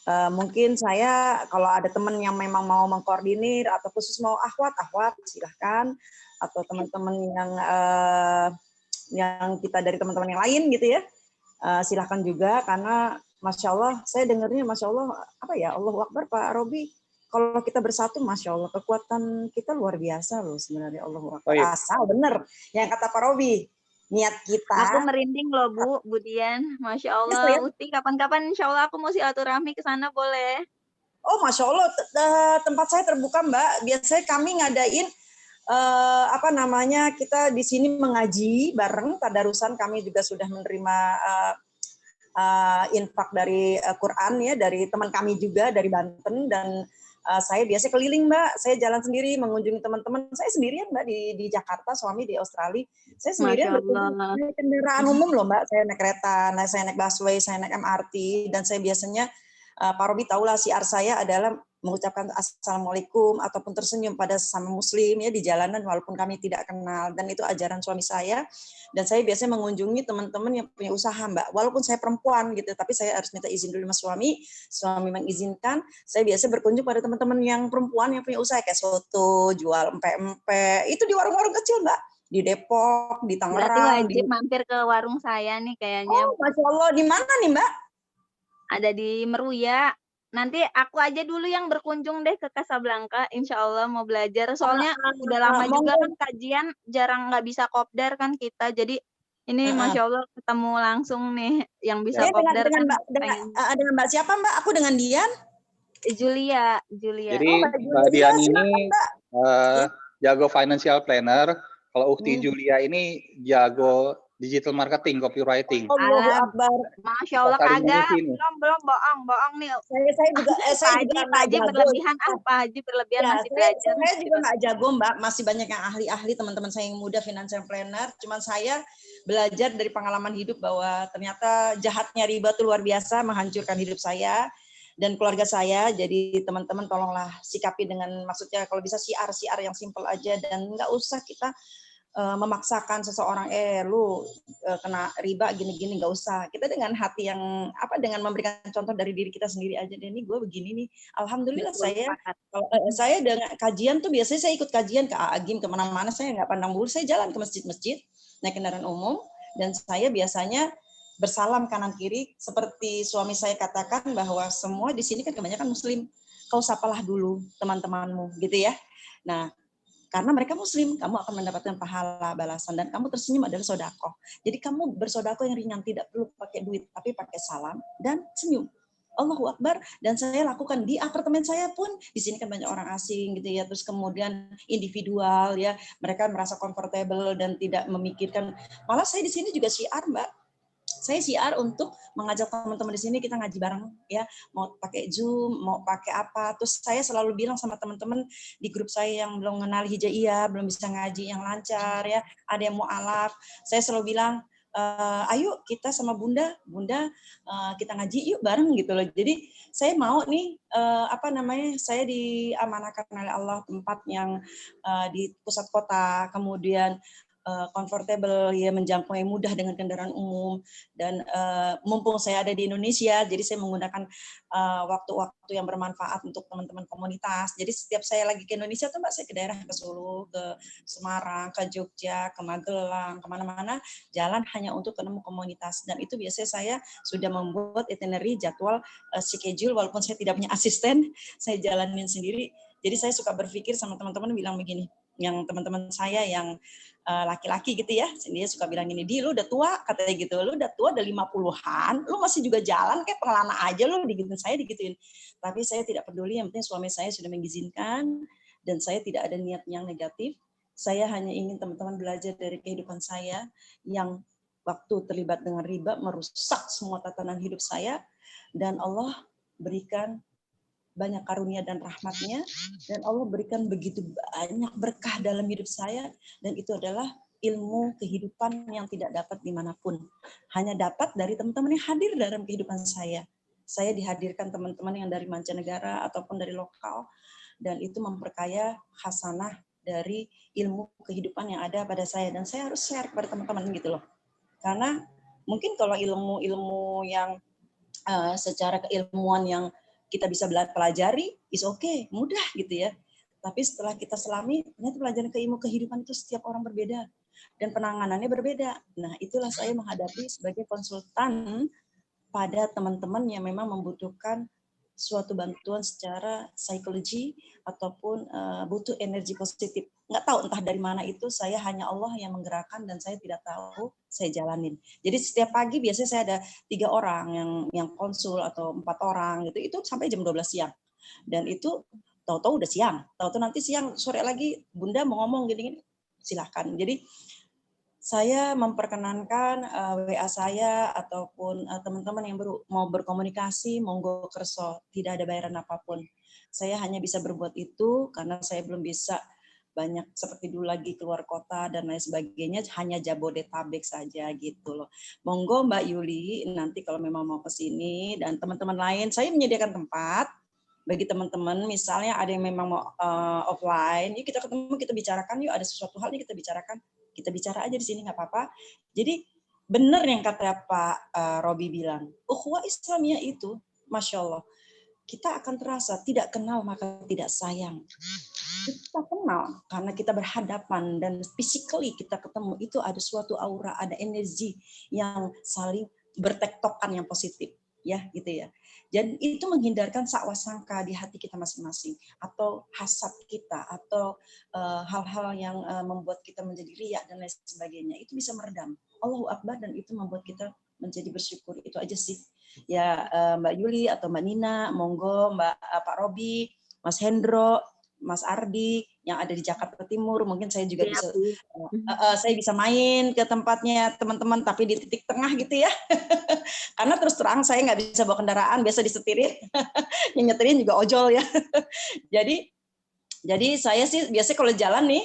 Mungkin saya kalau ada teman yang memang mau mengkoordinir atau khusus mau akhwat silahkan, atau teman-teman yang kita dari teman-teman yang lain gitu ya, silahkan juga, karena Masya Allah saya dengarnya Masya Allah apa ya, Allahu Akbar Pak Robi, kalau kita bersatu Masya Allah kekuatan kita luar biasa loh sebenarnya. Allahu Akbar. Asal bener yang kata Pak Robi, niat kita. Aku merinding loh Bu Dian. Masya Allah. Uti, kapan-kapan insya Allah aku mau silaturahmi ke sana boleh? Oh Masya Allah, tempat saya terbuka Mbak. Biasanya kami ngadain kita di sini mengaji bareng, tadarusan. Kami juga sudah menerima infak dari Quran ya, dari teman kami juga dari Banten, dan saya biasa keliling Mbak, saya jalan sendiri mengunjungi teman-teman. Saya sendirian Mbak di Jakarta, suami di Australia. Saya sendirian naik kendaraan umum loh Mbak. Saya naik kereta, saya naik busway, saya naik MRT, dan saya biasanya Pak Robi tahulah siar saya adalah mengucapkan assalamualaikum ataupun tersenyum pada sesama muslim ya di jalanan walaupun kami tidak kenal, dan itu ajaran suami saya. Dan saya biasanya mengunjungi teman-teman yang punya usaha Mbak, walaupun saya perempuan gitu, tapi saya harus minta izin dulu sama suami mengizinkan. Saya biasa berkunjung pada teman-teman yang perempuan yang punya usaha kayak soto, jual empek-empek, itu di warung-warung kecil Mbak, di Depok, di Tangerang. Berarti wajib mampir ke warung saya nih kayaknya. Oh Masya Allah, di mana nih Mbak? Ada di Meruya. Nanti aku aja dulu yang berkunjung deh ke Casablanca, insya Allah mau belajar. Soalnya udah lama juga kan kajian, jarang nggak bisa kopdar kan kita. Jadi ini Masya Allah ketemu langsung nih yang bisa kopdar. Dengan Mbak siapa Mbak? Aku dengan Dian. Julia. Jadi Mbak Dian ini jago financial planner. Kalau Ukti Julia ini jago digital marketing, copywriting. Allahu Akbar. Masya Allah kagak. Belum bohong nih. Saya juga Pak Haji berlebihan Pak Haji berlebihan masih belajar. Saya juga nggak jago Mbak, masih banyak yang ahli-ahli teman-teman saya yang muda financial planner. Cuman saya belajar dari pengalaman hidup bahwa ternyata jahatnya riba itu luar biasa, menghancurkan hidup saya dan keluarga saya. Jadi teman-teman tolonglah sikapi dengan, maksudnya kalau bisa siar yang simple aja, dan nggak usah kita memaksakan seseorang lu kena riba gini-gini, nggak usah. Kita dengan hati yang dengan memberikan contoh dari diri kita sendiri aja. Dan ini gue begini nih, alhamdulillah. Saya dengan kajian tuh biasanya saya ikut kajian ke Agim kemana-mana, saya nggak pandang bulu, saya jalan ke masjid-masjid naik kendaraan umum, dan saya biasanya bersalam kanan kiri seperti suami saya katakan bahwa semua di sini kan kebanyakan muslim, kau sapalah dulu teman-temanmu gitu ya. Nah, karena mereka muslim, kamu akan mendapatkan pahala balasan, dan kamu tersenyum adalah sodakoh. Jadi kamu bersodakoh yang ringan, tidak perlu pakai duit, tapi pakai salam dan senyum. Allahu Akbar. Dan saya lakukan di apartemen saya pun, di sini kan banyak orang asing gitu ya, terus kemudian individual ya, mereka merasa comfortable dan tidak memikirkan. Malah saya di sini juga syiar Mbak. Saya siar untuk mengajak teman-teman di sini kita ngaji bareng ya, mau pakai Zoom, mau pakai apa. Terus saya selalu bilang sama teman-teman di grup saya yang belum kenal hijaiyah, belum bisa ngaji yang lancar ya, ada yang mau alaf, saya selalu bilang ayo kita sama Bunda kita ngaji yuk bareng gitu loh. Jadi saya mau nih saya diamanahkan oleh Allah tempat yang di pusat kota, kemudian comfortable ya, menjangkau yang mudah dengan kendaraan umum, dan mumpung saya ada di Indonesia, jadi saya menggunakan waktu-waktu yang bermanfaat untuk teman-teman komunitas. Jadi setiap saya lagi ke Indonesia tuh Mbak, saya ke daerah, ke Solo, ke Semarang, ke Jogja, ke Magelang, kemana-mana jalan hanya untuk ketemu komunitas. Dan itu biasanya saya sudah membuat itinerary, jadwal, schedule, walaupun saya tidak punya asisten, saya jalanin sendiri. Jadi saya suka berpikir sama teman-teman bilang begini, yang teman-teman saya yang laki-laki gitu ya, dia suka bilang gini, Di, lu udah tua, katanya gitu, lu udah tua, udah 50-an, lu masih juga jalan kayak pengelana aja, lu digituin, saya digituin. Tapi saya tidak peduli, yang penting suami saya sudah mengizinkan, dan saya tidak ada niat yang negatif. Saya hanya ingin teman-teman belajar dari kehidupan saya, yang waktu terlibat dengan riba, merusak semua tatanan hidup saya, dan Allah berikan banyak karunia dan rahmatnya, dan Allah berikan begitu banyak berkah dalam hidup saya, dan itu adalah ilmu kehidupan yang tidak dapat dimanapun, hanya dapat dari teman-teman yang hadir dalam kehidupan saya. Saya dihadirkan teman-teman yang dari mancanegara ataupun dari lokal, dan itu memperkaya hasanah dari ilmu kehidupan yang ada pada saya, dan saya harus share kepada teman-teman gitu loh. Karena mungkin kalau ilmu-ilmu yang secara keilmuan yang kita bisa pelajari, is okay, mudah gitu ya. Tapi setelah kita selami, ternyata pelajaran ilmu kehidupan itu setiap orang berbeda dan penanganannya berbeda. Nah, itulah saya menghadapi sebagai konsultan pada teman-teman yang memang membutuhkan suatu bantuan secara psikologi ataupun butuh energi positif. Nggak tahu entah dari mana itu, saya hanya Allah yang menggerakkan dan saya tidak tahu, saya jalanin. Jadi setiap pagi biasanya saya ada 3 orang yang konsul atau 4 orang gitu, itu sampai jam 12 siang. Dan itu tahu-tahu udah siang, tahu-tahu nanti siang sore lagi Bunda mau ngomong gini-gini, silahkan. Jadi saya memperkenankan WA saya ataupun teman-teman yang mau berkomunikasi, monggo kerso, tidak ada bayaran apapun. Saya hanya bisa berbuat itu karena saya belum bisa banyak seperti dulu lagi keluar kota dan lain sebagainya, hanya Jabodetabek saja gitu loh. Monggo Mbak Yuli, nanti kalau memang mau ke sini dan teman-teman lain, saya menyediakan tempat bagi teman-teman, misalnya ada yang memang mau offline, yuk kita ketemu, kita bicarakan, yuk ada sesuatu hal yang kita bicarakan, kita bicara aja di sini nggak apa-apa. Jadi benar yang kata Pak Robi bilang, ukhuwah Islamiyah itu, Masya Allah, kita akan terasa tidak kenal maka tidak sayang. Kita kenal karena kita berhadapan dan physically kita ketemu, itu ada suatu aura, ada energi yang saling bertektokan yang positif. Ya gitu ya. Dan itu menghindarkan sakwa sangka di hati kita masing-masing atau hasad kita atau hal-hal yang membuat kita menjadi riak dan lain sebagainya, itu bisa meredam. Allahu Akbar, dan itu membuat kita menjadi bersyukur. Itu aja sih. Ya Mbak Yuli atau Mbak Nina, monggo Pak Robi, Mas Hendro, Mas Ardi yang ada di Jakarta Timur, mungkin saya juga bisa saya bisa main ke tempatnya teman-teman, tapi di titik tengah gitu ya. Karena terus terang saya nggak bisa bawa kendaraan, biasa disetirin, yang nyetirin juga ojol ya. Jadi saya sih biasanya kalau jalan nih,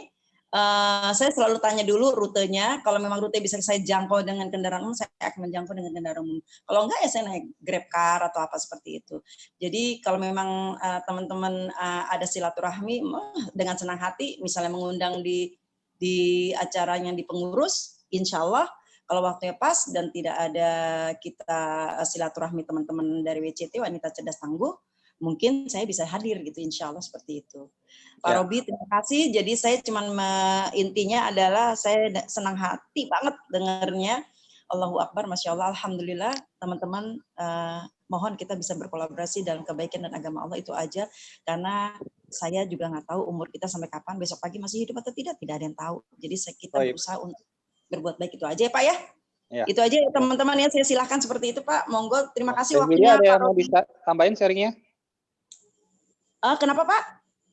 saya selalu tanya dulu rutenya. Kalau memang rute bisa saya jangkau dengan kendaraan umum, saya akan menjangkau dengan kendaraan umum. Kalau enggak ya saya naik Grab car atau apa seperti itu. Jadi kalau memang teman-teman ada silaturahmi, dengan senang hati, misalnya mengundang di acaranya di pengurus, insya Allah kalau waktunya pas dan tidak ada kita silaturahmi teman-teman dari WCT, Wanita Cerdas Tangguh, mungkin saya bisa hadir gitu, insya Allah seperti itu. Pak Robi, terima kasih. Jadi saya cuman intinya adalah saya senang hati banget dengarnya. Allahu Akbar, Masya Allah, Alhamdulillah, teman-teman, mohon kita bisa berkolaborasi dalam kebaikan dan agama Allah, itu aja. Karena saya juga nggak tahu umur kita sampai kapan, besok pagi masih hidup atau tidak ada yang tahu. Jadi kita berusaha untuk berbuat baik, itu aja ya Pak ya. Ya. Itu aja ya teman-teman ya, saya silahkan seperti itu Pak. Monggo, terima kasih waktunya Pak Pak Robi. Mau tambahin sharingnya? Kenapa Pak?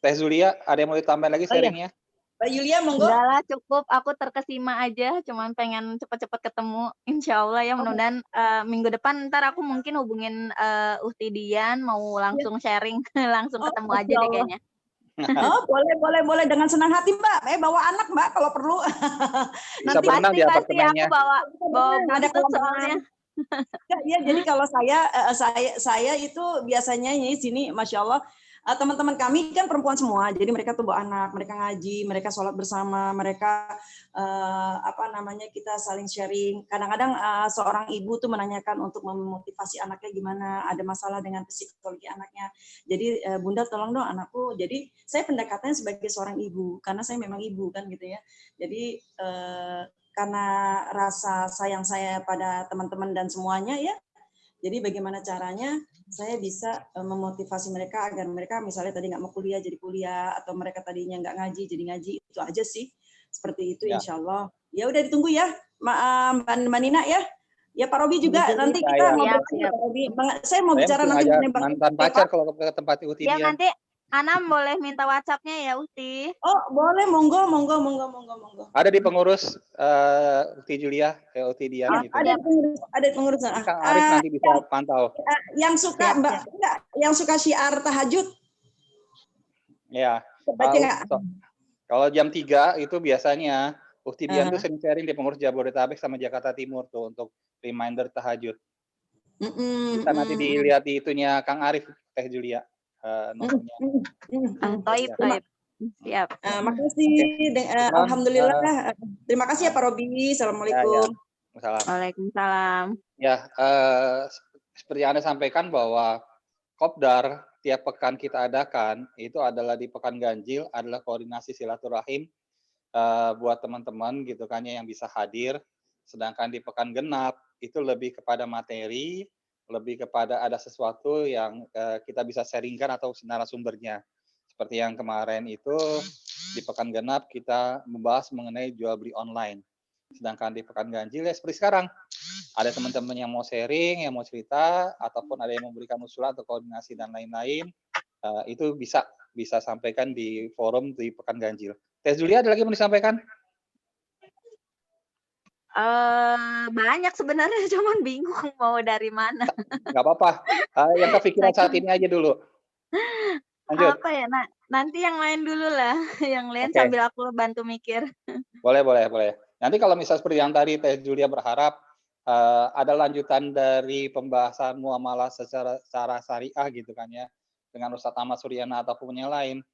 Teh Zulia, ada yang mau ditambahin lagi sharingnya? Mbak Yulia, monggo. Enggak lah, cukup. Aku terkesima aja, cuman pengen cepat-cepat ketemu. Insya Allah ya, mudah-mudahan minggu depan ntar aku mungkin hubungin Uhti Dian, mau langsung sharing, langsung ketemu aja deh kayaknya. Oh, boleh dengan senang hati Mbak. Bawa anak Mbak kalau perlu. Bisa berenang di apartemennya. Aku bawa ada buntut soalnya. Ya, jadi kalau saya itu biasanya di sini, Masya Allah, teman-teman kami kan perempuan semua, jadi mereka tuh bawa anak, mereka ngaji, mereka sholat bersama, mereka kita saling sharing. Kadang-kadang seorang ibu tuh menanyakan untuk memotivasi anaknya gimana, ada masalah dengan psikologi anaknya. Jadi Bunda tolong dong anakku. Jadi saya pendekatannya sebagai seorang ibu, karena saya memang ibu kan gitu ya. Jadi karena rasa sayang saya pada teman-teman dan semuanya ya. Jadi bagaimana caranya saya bisa memotivasi mereka agar mereka misalnya tadi nggak mau kuliah jadi kuliah, atau mereka tadinya nggak ngaji jadi ngaji, itu aja sih. Seperti itu ya. Insya Allah. Ya udah ditunggu ya Mbak Nina ya. Ya Pak Robi juga nanti kita ngobrol lagi Pak Robi. Saya mau bicara nanti mantan pacar kalau ke tempat Uhti ya, dia. nanti Anam boleh minta WhatsApp-nya ya Uhti. Oh boleh, monggo. Ada di pengurus Uhti Julia, Uhti Dian gitu. Ada pengurus. Kang Arif nanti bisa pantau. Yang suka Mbak, yang suka syiar tahajud. Ya. Kalau jam 3 itu biasanya Uhti Dian tuh sering sharing di pengurus Jabodetabek sama Jakarta Timur tuh untuk reminder tahajud. Bisa nanti dilihat di itunya Kang Arif, Teh Julia. Nomornya. Toib. Siap. Makasih. Alhamdulillah. Terima kasih ya Pak Robi. Assalamualaikum. Waalaikumsalam. Ya, seperti yang Anda sampaikan bahwa Kopdar tiap pekan kita adakan itu adalah di Pekan Ganjil, adalah koordinasi silaturahim buat teman-teman gitu kan ya yang bisa hadir. Sedangkan di Pekan Genap itu lebih kepada materi, lebih kepada ada sesuatu yang kita bisa sharingkan atau narasumbernya. Seperti yang kemarin itu di Pekan Genap kita membahas mengenai jual beli online. Sedangkan di Pekan Ganjil ya seperti sekarang, ada teman-teman yang mau sharing, yang mau cerita, ataupun ada yang memberikan usulan atau koordinasi dan lain-lain, itu bisa sampaikan di forum di Pekan Ganjil. Teh Julia ada lagi mau disampaikan? Banyak sebenarnya, cuman bingung mau dari mana. Nggak apa-apa, yang kepikiran saat ini aja dulu. Lanjut. Apa ya, nanti yang lain dulu lah, yang lain Oke. sambil aku bantu mikir. Boleh. Nanti kalau misal seperti yang tadi Teh Julia berharap ada lanjutan dari pembahasan muamalah secara syariah gitu kan ya, dengan Ustadz Ahmad Suryana ataupun yang lain,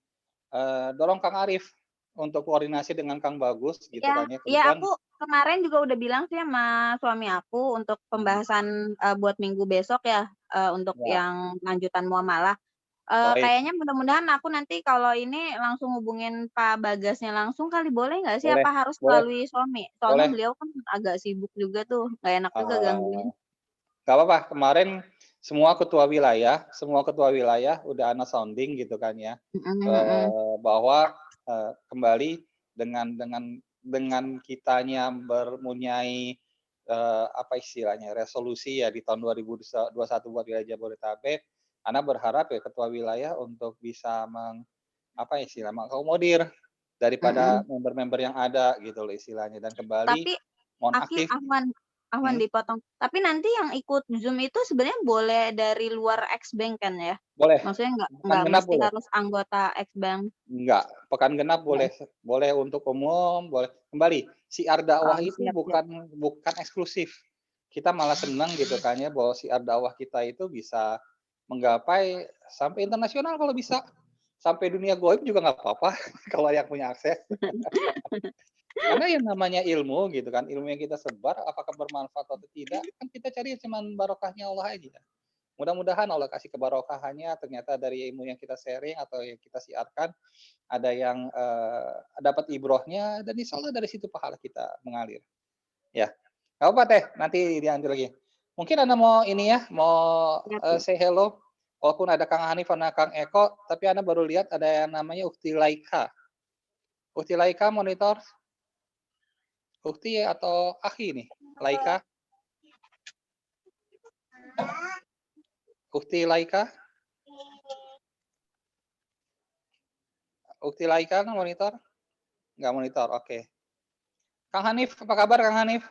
dorong Kang Arif untuk koordinasi dengan Kang Bagus gitu kan ya. Iya, aku kemarin juga udah bilang sih sama suami aku untuk pembahasan buat minggu besok ya, untuk Ya. yang lanjutan muamalah. Baik. Kayaknya mudah-mudahan aku nanti kalau ini langsung hubungin Pak Bagasnya langsung kali, boleh nggak sih? Boleh, Apa harus boleh. melalui suami? Soalnya Boleh. beliau kan agak sibuk juga tuh, nggak enak juga gangguin. Nggak apa-apa, kemarin semua ketua wilayah udah ana sounding gitu kan ya, bahwa kembali dengan kitanya mempunyai apa istilahnya resolusi ya di tahun 2021 buat wilayah Jabodetabek, ana berharap ya ketua wilayah untuk bisa mengakomodir daripada member-member yang ada gitu loh istilahnya dan kembali Tapi aktif. Ahwan dipotong. Tapi nanti yang ikut Zoom itu sebenarnya boleh dari luar X-Bank kan ya? Boleh. Maksudnya Pekan nggak Genap mesti boleh. harus anggota X-Bank. Enggak, Pekan Genap boleh untuk umum, boleh. Kembali, siar dakwah itu Siap. bukan eksklusif. Kita malah senang gitu kan ya bahwa siar dakwah kita itu bisa menggapai sampai internasional kalau bisa. Sampai dunia gaib juga nggak apa-apa kalau yang punya akses. Karena yang namanya ilmu gitu kan, ilmu yang kita sebar apakah bermanfaat atau tidak, kan kita cari cuma barokahnya Allah aja. Mudah-mudahan Allah kasih kebarokahannya, ternyata dari ilmu yang kita sharing atau yang kita siarkan, ada yang dapat ibrohnya, dan insya Allah dari situ pahala kita mengalir. Ya, nggak apa Teh, nanti diambil lagi. Mungkin Anda mau ini ya, mau say hello, walaupun ada Kang Hanif dan Kang Eko, tapi Anda baru lihat ada yang namanya Ukti Laika. Ukti Laika monitor. Ukti atau Akhi nih, Laika. Ukti Laika. Ukti Laika kan monitor? Nggak monitor, oke. Kang Hanif, apa kabar Kang Hanif?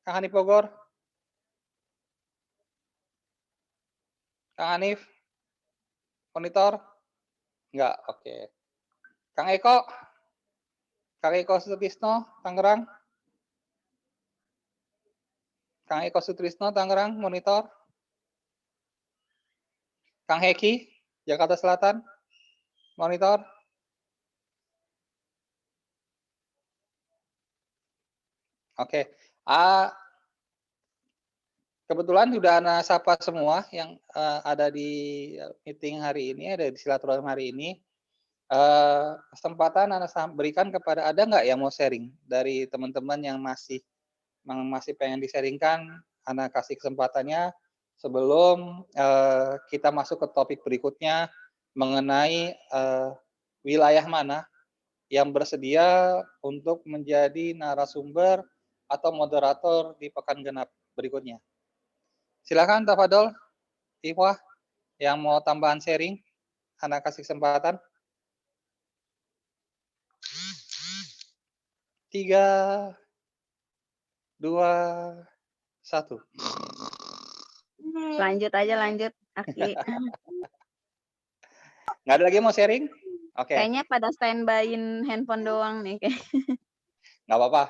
Kang Hanif Bogor? Kang Hanif? Monitor? Nggak, oke. Kang Eko? Kang Eko Sutrisno, Tangerang? Kang Eko Sutrisno, Tangerang, monitor? Kang Heki, Jakarta Selatan, monitor? Oke. Kebetulan sudah Ana sapa semua yang ada di meeting hari ini, ada di silaturahim hari ini. Kesempatan Ana berikan kepada ada nggak yang mau sharing dari teman-teman yang masih pengen di-sharingkan, Ana kasih kesempatannya sebelum kita masuk ke topik berikutnya mengenai wilayah mana yang bersedia untuk menjadi narasumber atau moderator di Pekan Genap berikutnya. Silakan Tafadol, Ikhwah, yang mau tambahan sharing, Ana kasih kesempatan. 3, 2, 1. Lanjut aja, Aki. Nggak ada lagi mau sharing? Oke. Kayaknya pada standby-in handphone doang nih. Nggak apa-apa.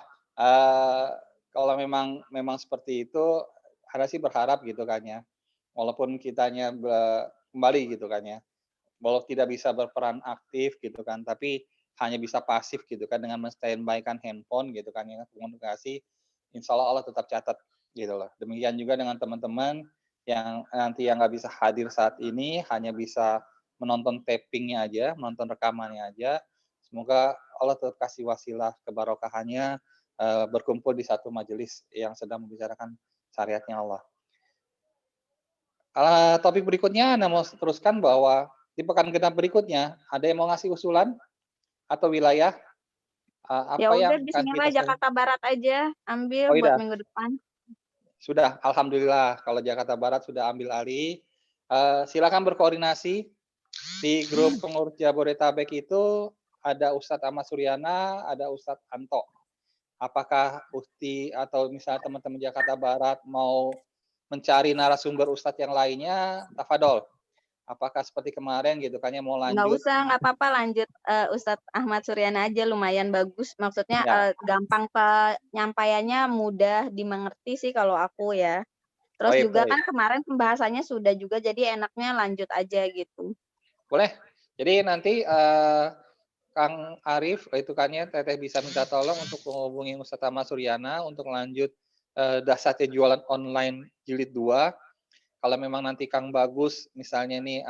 Kalau memang seperti itu, Ana sih berharap gitu kan ya. Walaupun kitanya kembali gitu kan ya. Walau tidak bisa berperan aktif gitu kan, tapi hanya bisa pasif gitu kan dengan men-standby-kan handphone gitu kan ya, komunikasi, insya Allah tetap catat gitu loh. Demikian juga dengan teman-teman yang nanti yang nggak bisa hadir saat ini hanya bisa menonton tapingnya aja, menonton rekamannya aja. Semoga Allah tetap kasih wasilah kebarokahannya berkumpul di satu majelis yang sedang membicarakan syariatnya Allah. Topik berikutnya, Anda mau teruskan bahwa di pekan genap berikutnya, ada yang mau ngasih usulan atau wilayah Ya apa udah, yang akan bismillah kita share? Jakarta Barat aja Oh ambil buat iya, minggu depan. sudah. Alhamdulillah kalau Jakarta Barat sudah ambil alih. Silakan berkoordinasi di grup pengurus Jabodetabek itu ada Ustadz Ahmad Suryana, ada Ustadz Anto. Apakah Ukti atau misalnya teman-teman Jakarta Barat mau mencari narasumber Ustadz yang lainnya, tafadol. Apakah seperti kemarin gitu kan ya mau Nggak lanjut? usah, nggak apa-apa lanjut Ustadz Ahmad Suryana aja, lumayan bagus. Maksudnya Ya. gampang penyampaiannya, mudah dimengerti sih kalau aku ya. Terus Baik, juga baik. kan kemarin pembahasannya sudah juga, jadi enaknya lanjut aja gitu. Boleh. Jadi nanti Kang Arif itu kan ya Teteh bisa minta tolong untuk menghubungi Ustadz Ahmad Suryana untuk lanjut dasarnya jualan online jilid 2. Kalau memang nanti Kang Bagus misalnya nih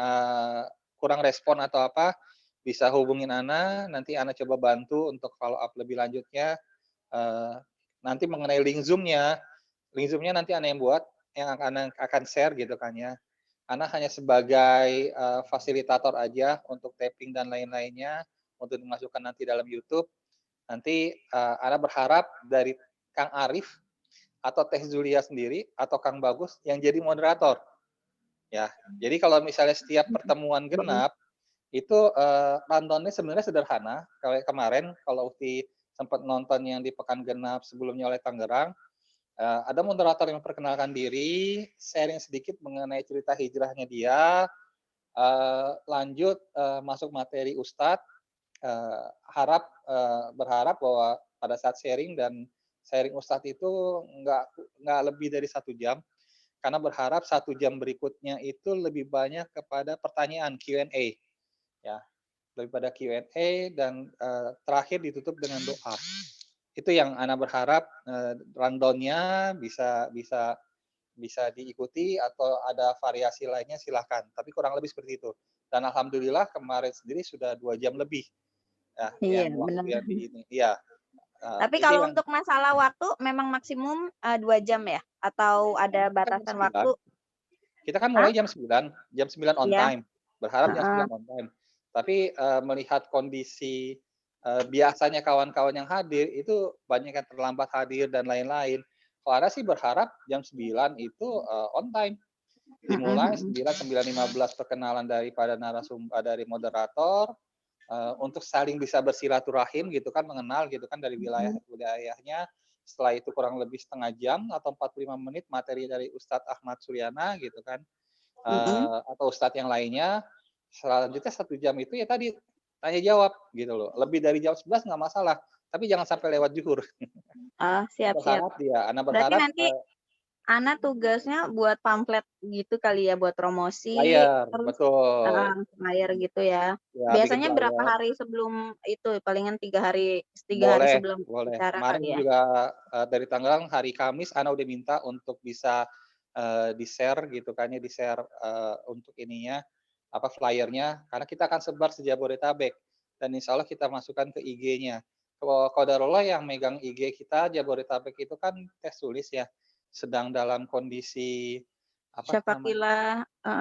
kurang respon atau apa, bisa hubungin Ana, nanti Ana coba bantu untuk follow up lebih lanjutnya. Nanti mengenai link Zoom-nya nanti Ana yang buat, yang akan share gitu kan ya. Ana hanya sebagai fasilitator aja untuk taping dan lain-lainnya, untuk dimasukkan nanti dalam YouTube. Nanti Ana berharap dari Kang Arif atau Teh Zulia sendiri atau Kang Bagus yang jadi moderator. Ya, jadi kalau misalnya setiap pertemuan genap itu rundown-nya sebenarnya sederhana. Kalau kemarin kalau Ukti sempat nonton yang di Pekan Genap sebelumnya oleh Tangerang, ada moderator yang memperkenalkan diri, sharing sedikit mengenai cerita hijrahnya dia, lanjut masuk materi Ustadz, berharap bahwa pada saat sharing Ustadz itu nggak lebih dari 1 jam, karena berharap 1 jam berikutnya itu lebih banyak kepada pertanyaan Q&A, ya, daripada Q&A dan terakhir ditutup dengan doa. Itu yang Ana berharap rundown-nya bisa diikuti atau ada variasi lainnya silahkan. Tapi kurang lebih seperti itu. Dan alhamdulillah kemarin sendiri sudah 2 jam lebih. Ya, Iya, yang waktu benar. yang di ini. Iya. Tapi Itu kalau yang untuk masalah waktu memang maksimum 2 jam ya? Atau ada kan jam batasan 9. waktu? Kita kan Hah? mulai jam 9 on Iya. time. Berharap jam 9 on time. Tapi melihat kondisi biasanya kawan-kawan yang hadir itu banyak yang terlambat hadir dan lain-lain. Kalau Ana sih berharap jam 9 itu on time. Dimulai 9:15 perkenalan daripada dari moderator untuk saling bisa bersilaturahim gitu kan, mengenal gitu kan dari wilayahnya. Setelah itu kurang lebih setengah jam atau 45 menit materi dari Ustadz Ahmad Suryana gitu kan, atau Ustadz yang lainnya. Selanjutnya 1 jam itu ya tadi tanya jawab gitu loh. Lebih dari jam 11 nggak masalah, tapi jangan sampai lewat zuhur. Siap-siap. Ana Berarti berharap nanti Ana tugasnya buat pamflet gitu kali ya, buat promosi, flyer, terus betul. flyer gitu ya. Ya, bikin Biasanya berapa flyer. hari sebelum itu? Palingan 3 hari Boleh, sebelum boleh. acara Kemarin kali ya? juga dari Tangerang hari Kamis Ana udah minta untuk bisa di-share gitu kan ya, di-share untuk ininya apa flyernya karena kita akan sebar se-Jabodetabek dan insya Allah kita masukkan ke IG-nya. Qadarullah yang megang IG kita Jabodetabek itu kan Teh Sulis ya, sedang dalam kondisi apa namanya? Syafaqillah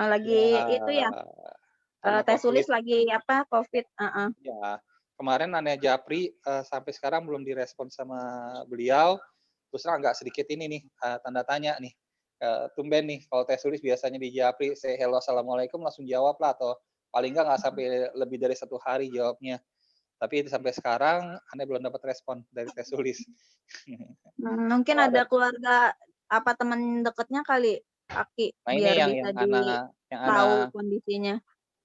lagi Ya, itu ya, karena Teh COVID. Sulis lagi apa, COVID. Ya, kemarin Nana Japri sampai sekarang belum direspon sama beliau. Terus terang agak sedikit ini nih tanda tanya nih. Tumben nih kalau Teh Sulis biasanya di Japri say hello assalamualaikum langsung jawab lah atau paling nggak sampai lebih dari 1 hari jawabnya. Tapi itu sampai sekarang Anda belum dapat respon dari Teh Sulis. Mungkin Kalau ada keluarga apa teman dekatnya kali, Aki, nah ini biar yang bisa Ana tahu kondisinya.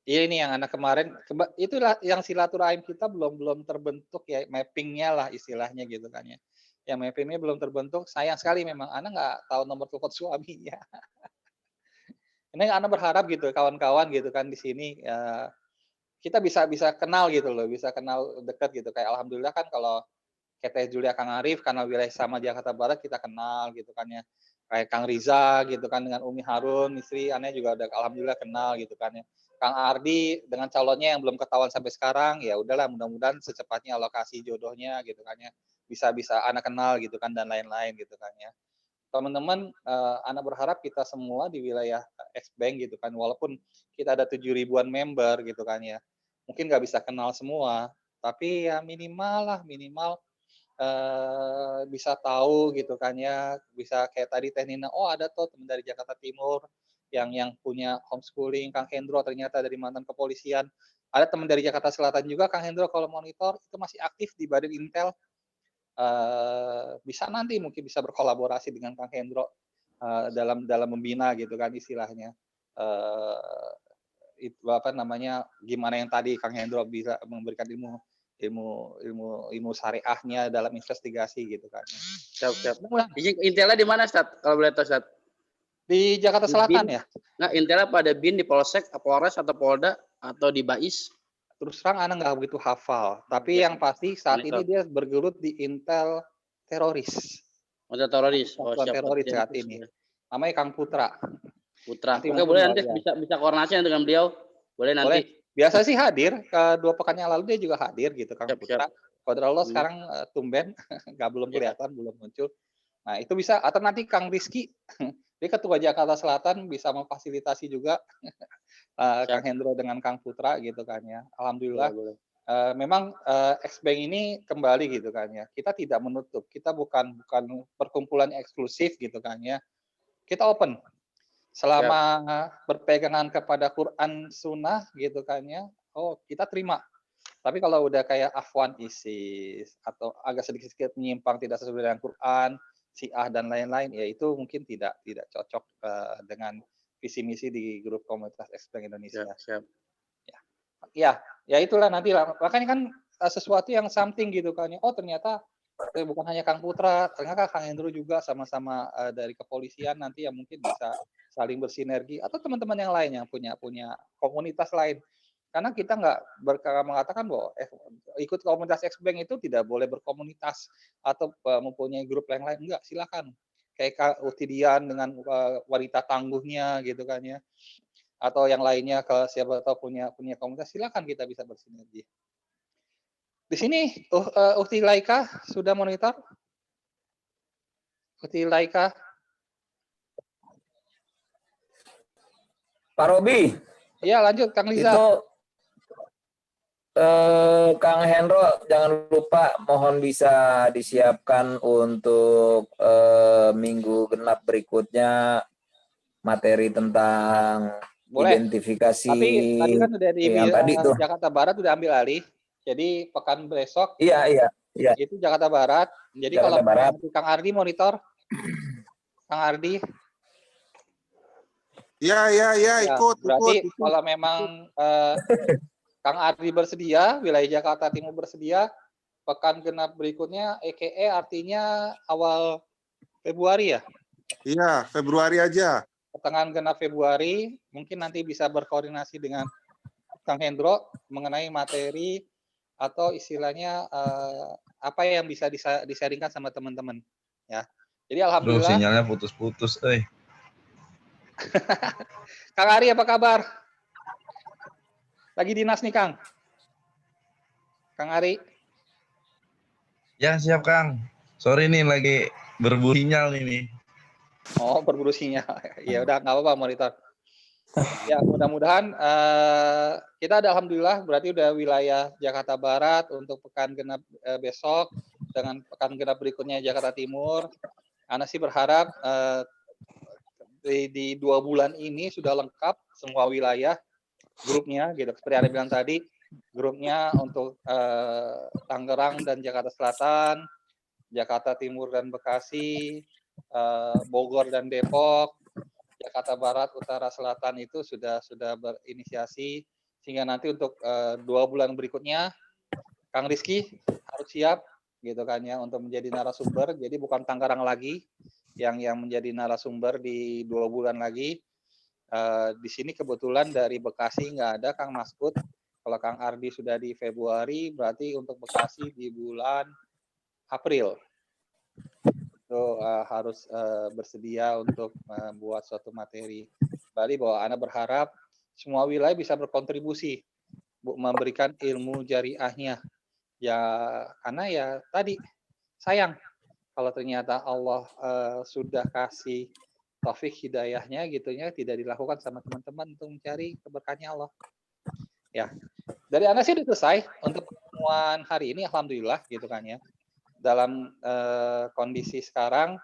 iya ini yang anak kemarin itulah yang silaturahim kita belum terbentuk ya mappingnya lah istilahnya gitu kan ya. Yang mappingnya belum terbentuk. Sayang sekali memang Ana nggak tahu nomor telepon suaminya. Ini Ana berharap gitu kawan-kawan gitu kan di sini kita bisa kenal gitu loh, bisa kenal dekat gitu. Kayak alhamdulillah kan kalau Teh Julia Kang Arif karena wilayah sama Jakarta Barat kita kenal gitu kan ya. kayak Kang Riza gitu kan dengan Umi Harun istri aneh juga udah alhamdulillah kenal gitu kan ya. Kang Ardi dengan calonnya yang belum ketahuan sampai sekarang ya udahlah mudah-mudahan secepatnya alokasi jodohnya gitu kan ya. Bisa anak kenal gitu kan dan lain-lain gitu kan ya. Teman-teman, anak berharap kita semua di wilayah X-Bank gitu kan, walaupun kita ada 7 ribuan member gitu kan ya, mungkin nggak bisa kenal semua, tapi ya minimal bisa tahu gitu kan ya, bisa kayak tadi Teh Nina, oh ada tuh teman dari Jakarta Timur yang punya homeschooling, Kang Hendro ternyata dari mantan kepolisian, ada teman dari Jakarta Selatan juga, Kang Hendro kalau monitor itu masih aktif di Badan Intel. Bisa nanti mungkin bisa berkolaborasi dengan Kang Hendro dalam membina gitu kan istilahnya. Itu apa namanya, gimana yang tadi Kang Hendro bisa memberikan ilmu syariahnya dalam investigasi gitu kan. Siap. Intelnya di mana, Ustaz? Kalau boleh tahu, Ustaz? Di Jakarta Selatan ya? Nah, intelnya pada BIN, di Polsek, Polres, atau Polda, atau di BAIS? Terus terang Ana nggak begitu hafal, tapi yang pasti saat ini dia bergelut di Intel teroris. Intel teroris. Satuan teroris saat ini. Namanya Kang Putra. Oke, boleh nanti bisa koordinasi dengan beliau. Boleh nanti. Boleh. Biasa sih hadir, 2 pekan yang lalu dia juga hadir gitu Kang Putra. Qadarullah sekarang tumben belum kelihatan, belum muncul. Nah, itu bisa atau nanti Kang Rizky, dia ketua Jakarta Selatan bisa memfasilitasi juga Kang Hendro dengan Kang Putra gitu kan ya. Alhamdulillah. Memang X-Bank ini kembali gitu kan ya. Kita tidak menutup, kita bukan perkumpulan eksklusif gitu kan ya. Kita open. Selama berpegangan kepada Quran Sunnah gitu kan ya. Oh, kita terima. Tapi kalau udah kayak Afwan ISIS atau agak sedikit menyimpang tidak sesuai dengan Quran, Syiah dan lain-lain, ya itu mungkin tidak cocok dengan visi misi di grup komunitas X-Bank Indonesia. Ya itulah nanti lah. Makanya kan sesuatu yang something gitu kan. Oh ternyata bukan hanya Kang Putra, ternyata Kang Hendro juga sama-sama dari kepolisian nanti yang mungkin bisa saling bersinergi atau teman-teman yang lain yang punya komunitas lain. Karena kita nggak mengatakan bahwa ikut komunitas X-Bank itu tidak boleh berkomunitas atau mempunyai grup yang lain. Enggak, silakan. Kayak Kak Utidian dengan wanita tangguhnya gitu kan ya. Atau yang lainnya kalau siapa tahu punya komunitas, silakan kita bisa bersinergi. Di sini Ukti Laika sudah monitor? Ukti Laika. Pak Robi. Iya, lanjut Kang Liza. Itu Kang Hendro jangan lupa mohon bisa disiapkan untuk minggu genap berikutnya materi tentang identifikasi. Tapi tadi kan udah di yang tadi tuh. Jakarta Barat udah ambil alih. Jadi pekan besok. Iya. Itu Jakarta Barat. Jadi Jakarta kalau Barat. Kang Ardi monitor. Kang Ardi. Iya, ikut. Berarti kalau memang Kang Ardi bersedia, wilayah Jakarta Timur bersedia, pekan genap berikutnya EKE artinya awal Februari ya? Iya, Februari aja. Pertengahan genap Februari, mungkin nanti bisa berkoordinasi dengan Kang Hendro mengenai materi atau istilahnya apa yang bisa disaringkan sama teman-teman ya. Jadi alhamdulillah. Sinyalnya putus-putus, Kang Ari apa kabar? Lagi dinas nih Kang. Kang Ari. Ya siap Kang. Sorry nih lagi berburu sinyal ini. Oh berburu sinyal. Ya udah nggak apa-apa monitor. Ya mudah-mudahan kita ada alhamdulillah berarti udah wilayah Jakarta Barat untuk pekan genap besok dengan pekan genap berikutnya Jakarta Timur. Ana sih berharap di 2 bulan ini sudah lengkap semua wilayah grupnya gitu seperti Anda bilang tadi grupnya untuk Tangerang dan Jakarta Selatan, Jakarta Timur dan Bekasi, Bogor dan Depok, Jakarta Barat, Utara, Selatan itu sudah berinisiasi sehingga nanti untuk 2 bulan berikutnya Kang Rizky harus siap gitu kan ya untuk menjadi narasumber. Jadi bukan Tangerang lagi yang menjadi narasumber di 2 bulan lagi. Di sini kebetulan dari Bekasi nggak ada Kang Maskud. Kalau Kang Ardi sudah di Februari, berarti untuk Bekasi di bulan April. itu harus bersedia untuk membuat suatu materi. Kembali bahwa Ana berharap semua wilayah bisa berkontribusi memberikan ilmu jariahnya. Ya, karena ya tadi sayang kalau ternyata Allah sudah kasih taufik hidayahnya gitunya tidak dilakukan sama teman-teman untuk mencari keberkahannya Allah. Ya, dari Ana sih sudah selesai untuk pertemuan hari ini, alhamdulillah gitu kan ya. Dalam kondisi sekarang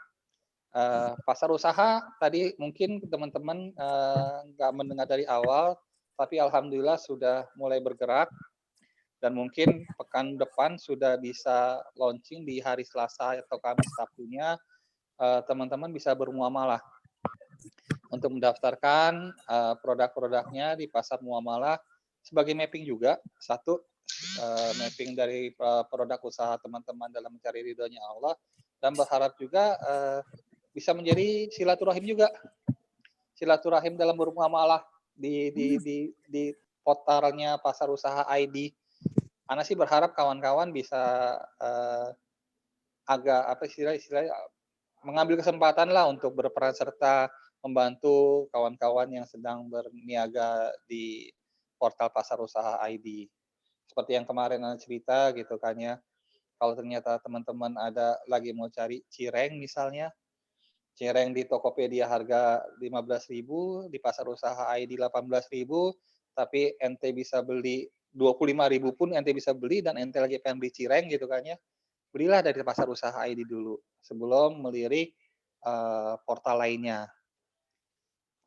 pasar usaha tadi mungkin teman-teman nggak mendengar dari awal, tapi alhamdulillah sudah mulai bergerak dan mungkin pekan depan sudah bisa launching di hari Selasa atau Kamis Sabtunya, teman-teman bisa bermuamalah untuk mendaftarkan produk-produknya di pasar muamalah sebagai mapping juga. Satu, mapping dari produk usaha teman-teman dalam mencari ridhonya Allah, dan berharap juga bisa menjadi silaturahim juga, silaturahim dalam bermuamalah di portalnya pasar usaha ID. Ana sih berharap kawan-kawan bisa agak apa istilahnya mengambil kesempatan lah untuk berperan serta membantu kawan-kawan yang sedang berniaga di portal pasar usaha ID. Seperti yang kemarin Ana cerita gitu kan ya. Kalau ternyata teman-teman ada lagi mau cari cireng misalnya, cireng di Tokopedia harga 15.000, di pasar usaha ID 18.000, tapi ente bisa beli 25.000 pun ente bisa beli dan ente lagi pengen beli cireng gitu kan ya. Belilah dari pasar usaha ID dulu sebelum melirik portal lainnya.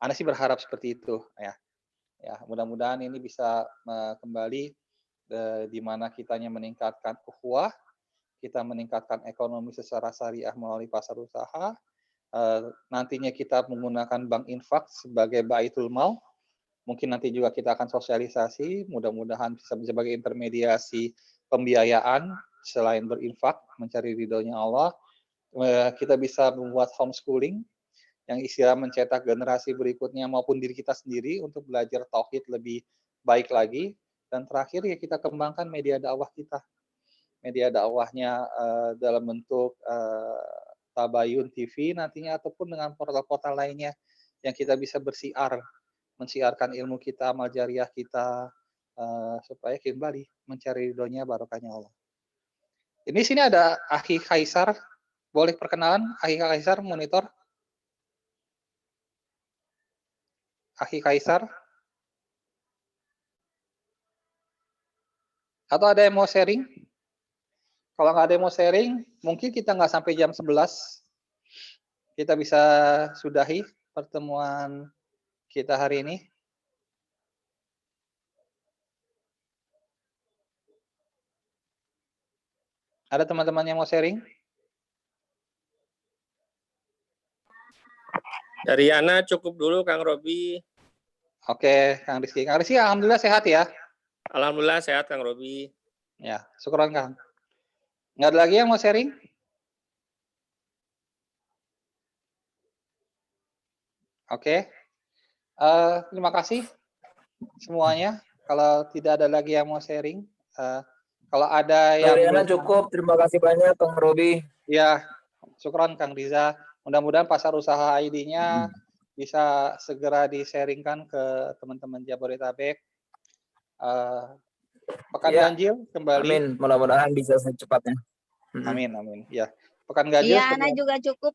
Ana sih berharap seperti itu ya. Ya, mudah-mudahan ini bisa kembali di mana kitanya meningkatkan ukhuwah, kita meningkatkan ekonomi secara syariah melalui pasar usaha. Nantinya kita menggunakan bank infak sebagai baitul mal. Mungkin nanti juga kita akan sosialisasi, mudah-mudahan bisa sebagai intermediasi pembiayaan selain berinfak, mencari ridhonya Allah. Kita bisa membuat homeschooling yang istilah mencetak generasi berikutnya maupun diri kita sendiri untuk belajar tauhid lebih baik lagi. Dan terakhir ya kita kembangkan media dakwah kita. Media dakwahnya dalam bentuk Tabayun TV nantinya ataupun dengan portal-portal lainnya yang kita bisa bersiar, mensiarkan ilmu kita, amal jariah kita supaya kembali mencari ridhonya barokahnya Allah. Ini sini ada Akhi Kaisar, boleh perkenalan Akhi Kaisar monitor. Akhi Kaisar. Atau ada yang mau sharing? Kalau nggak ada yang mau sharing, mungkin kita nggak sampai jam 11. Kita bisa sudahi pertemuan kita hari ini. Ada teman-teman yang mau sharing? Dari Ana cukup dulu, Kang Robi. Oke, Kang Rizky. Kang Rizky, alhamdulillah sehat ya? Alhamdulillah sehat, Kang Robi. Ya, syukuran Kang. Nggak ada lagi yang mau sharing? Oke. Terima kasih semuanya. Kalau tidak ada lagi yang mau sharing, kalau ada yang Nuriana cukup, terima kasih banyak Kang Robi. Ya, syukran Kang Riza. Mudah-mudahan pasar usaha ID-nya bisa segera di-sharingkan ke teman-teman Jabodetabek. Pekan Ya, ganjil kembali. amin, mudah-mudahan bisa secepatnya. Amin, amin. Ya, pekan ganjil. Iya, Ana juga cukup.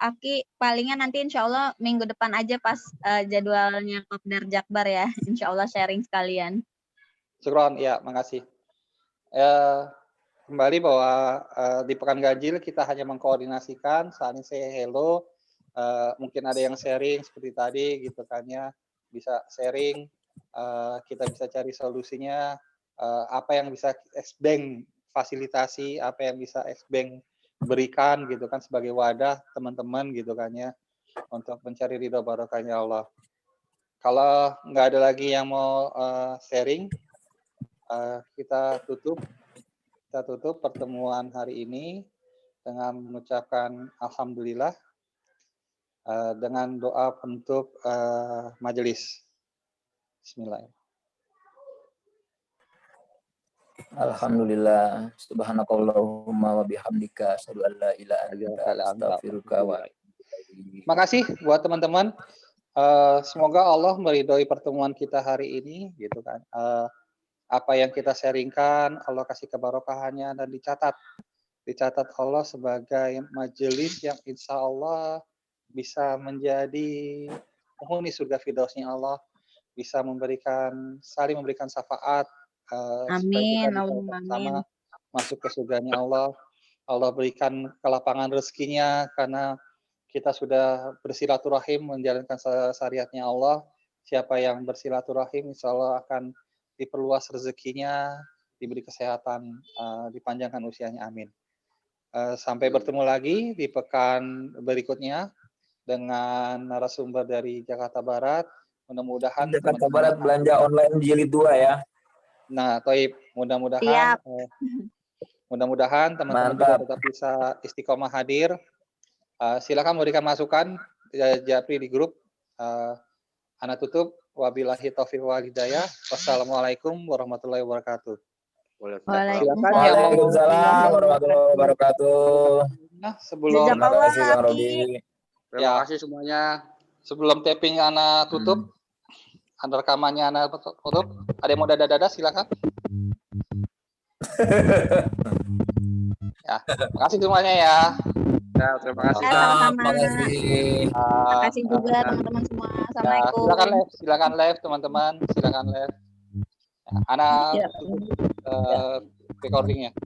Aki, palingan nanti insya Allah minggu depan aja pas jadwalnya Kopdar Jakbar ya. Insya Allah sharing sekalian. Syukron, ya, makasih. Kembali bahwa di pekan ganjil kita hanya mengkoordinasikan, saling say hello, mungkin ada yang sharing seperti tadi gitu kan ya, bisa sharing, kita bisa cari solusinya, apa yang bisa X-Bank fasilitasi, apa yang bisa X-Bank berikan gitu kan sebagai wadah teman-teman gitu kan ya, untuk mencari ridho barokahnya Allah. Kalau nggak ada lagi yang mau sharing, kita tutup pertemuan hari ini dengan mengucapkan alhamdulillah dengan doa penutup majelis. Bismillahirrahmanirrahim. Alhamdulillah. Subhanakallahumma wa bihamdika asyhadu an la ilaha illa anta astaghfiruka wa atubu ilaik. Makasih buat teman-teman. Semoga Allah meridhoi pertemuan kita hari ini, gitu kan. Apa yang kita sharingkan, Allah kasih kebarokahannya dan dicatat Allah sebagai majelis yang insya Allah bisa menjadi penghuni surga firdausnya Allah, bisa saling memberikan syafaat, supaya kita bisa sama masuk ke surganya Allah. Allah berikan kelapangan rezekinya karena kita sudah bersilaturahim menjalankan syariatnya Allah. Siapa yang bersilaturahim insya Allah akan diperluas rezekinya, diberi kesehatan, dipanjangkan usianya, amin. Sampai bertemu lagi di pekan berikutnya dengan narasumber dari Jakarta Barat. Mudah-mudahan Jakarta Barat belanja online jilid 2 ya. Nah, Toib, mudah-mudahan teman-teman juga tetap bisa istiqomah hadir. Silakan memberikan masukan Japri di grup. Ana tutup. Wabillahi taufiq wal hidayah. Wassalamualaikum warahmatullahi wabarakatuh. Waalaikumsalam warahmatullahi wabarakatuh. Nah, sebelum terima kasih Kang Robi. Terima kasih semuanya. Sebelum tapping Ana tutup, rekamannya Ana tutup. Ada yang mau dada-dada silakan. Ya, terima kasih semuanya ya. Ya, terima kasih. Terima kasih juga teman-teman semua. Assalamualaikum. Silakan live teman-teman. Silakan live. Ya, Ana recordingnya.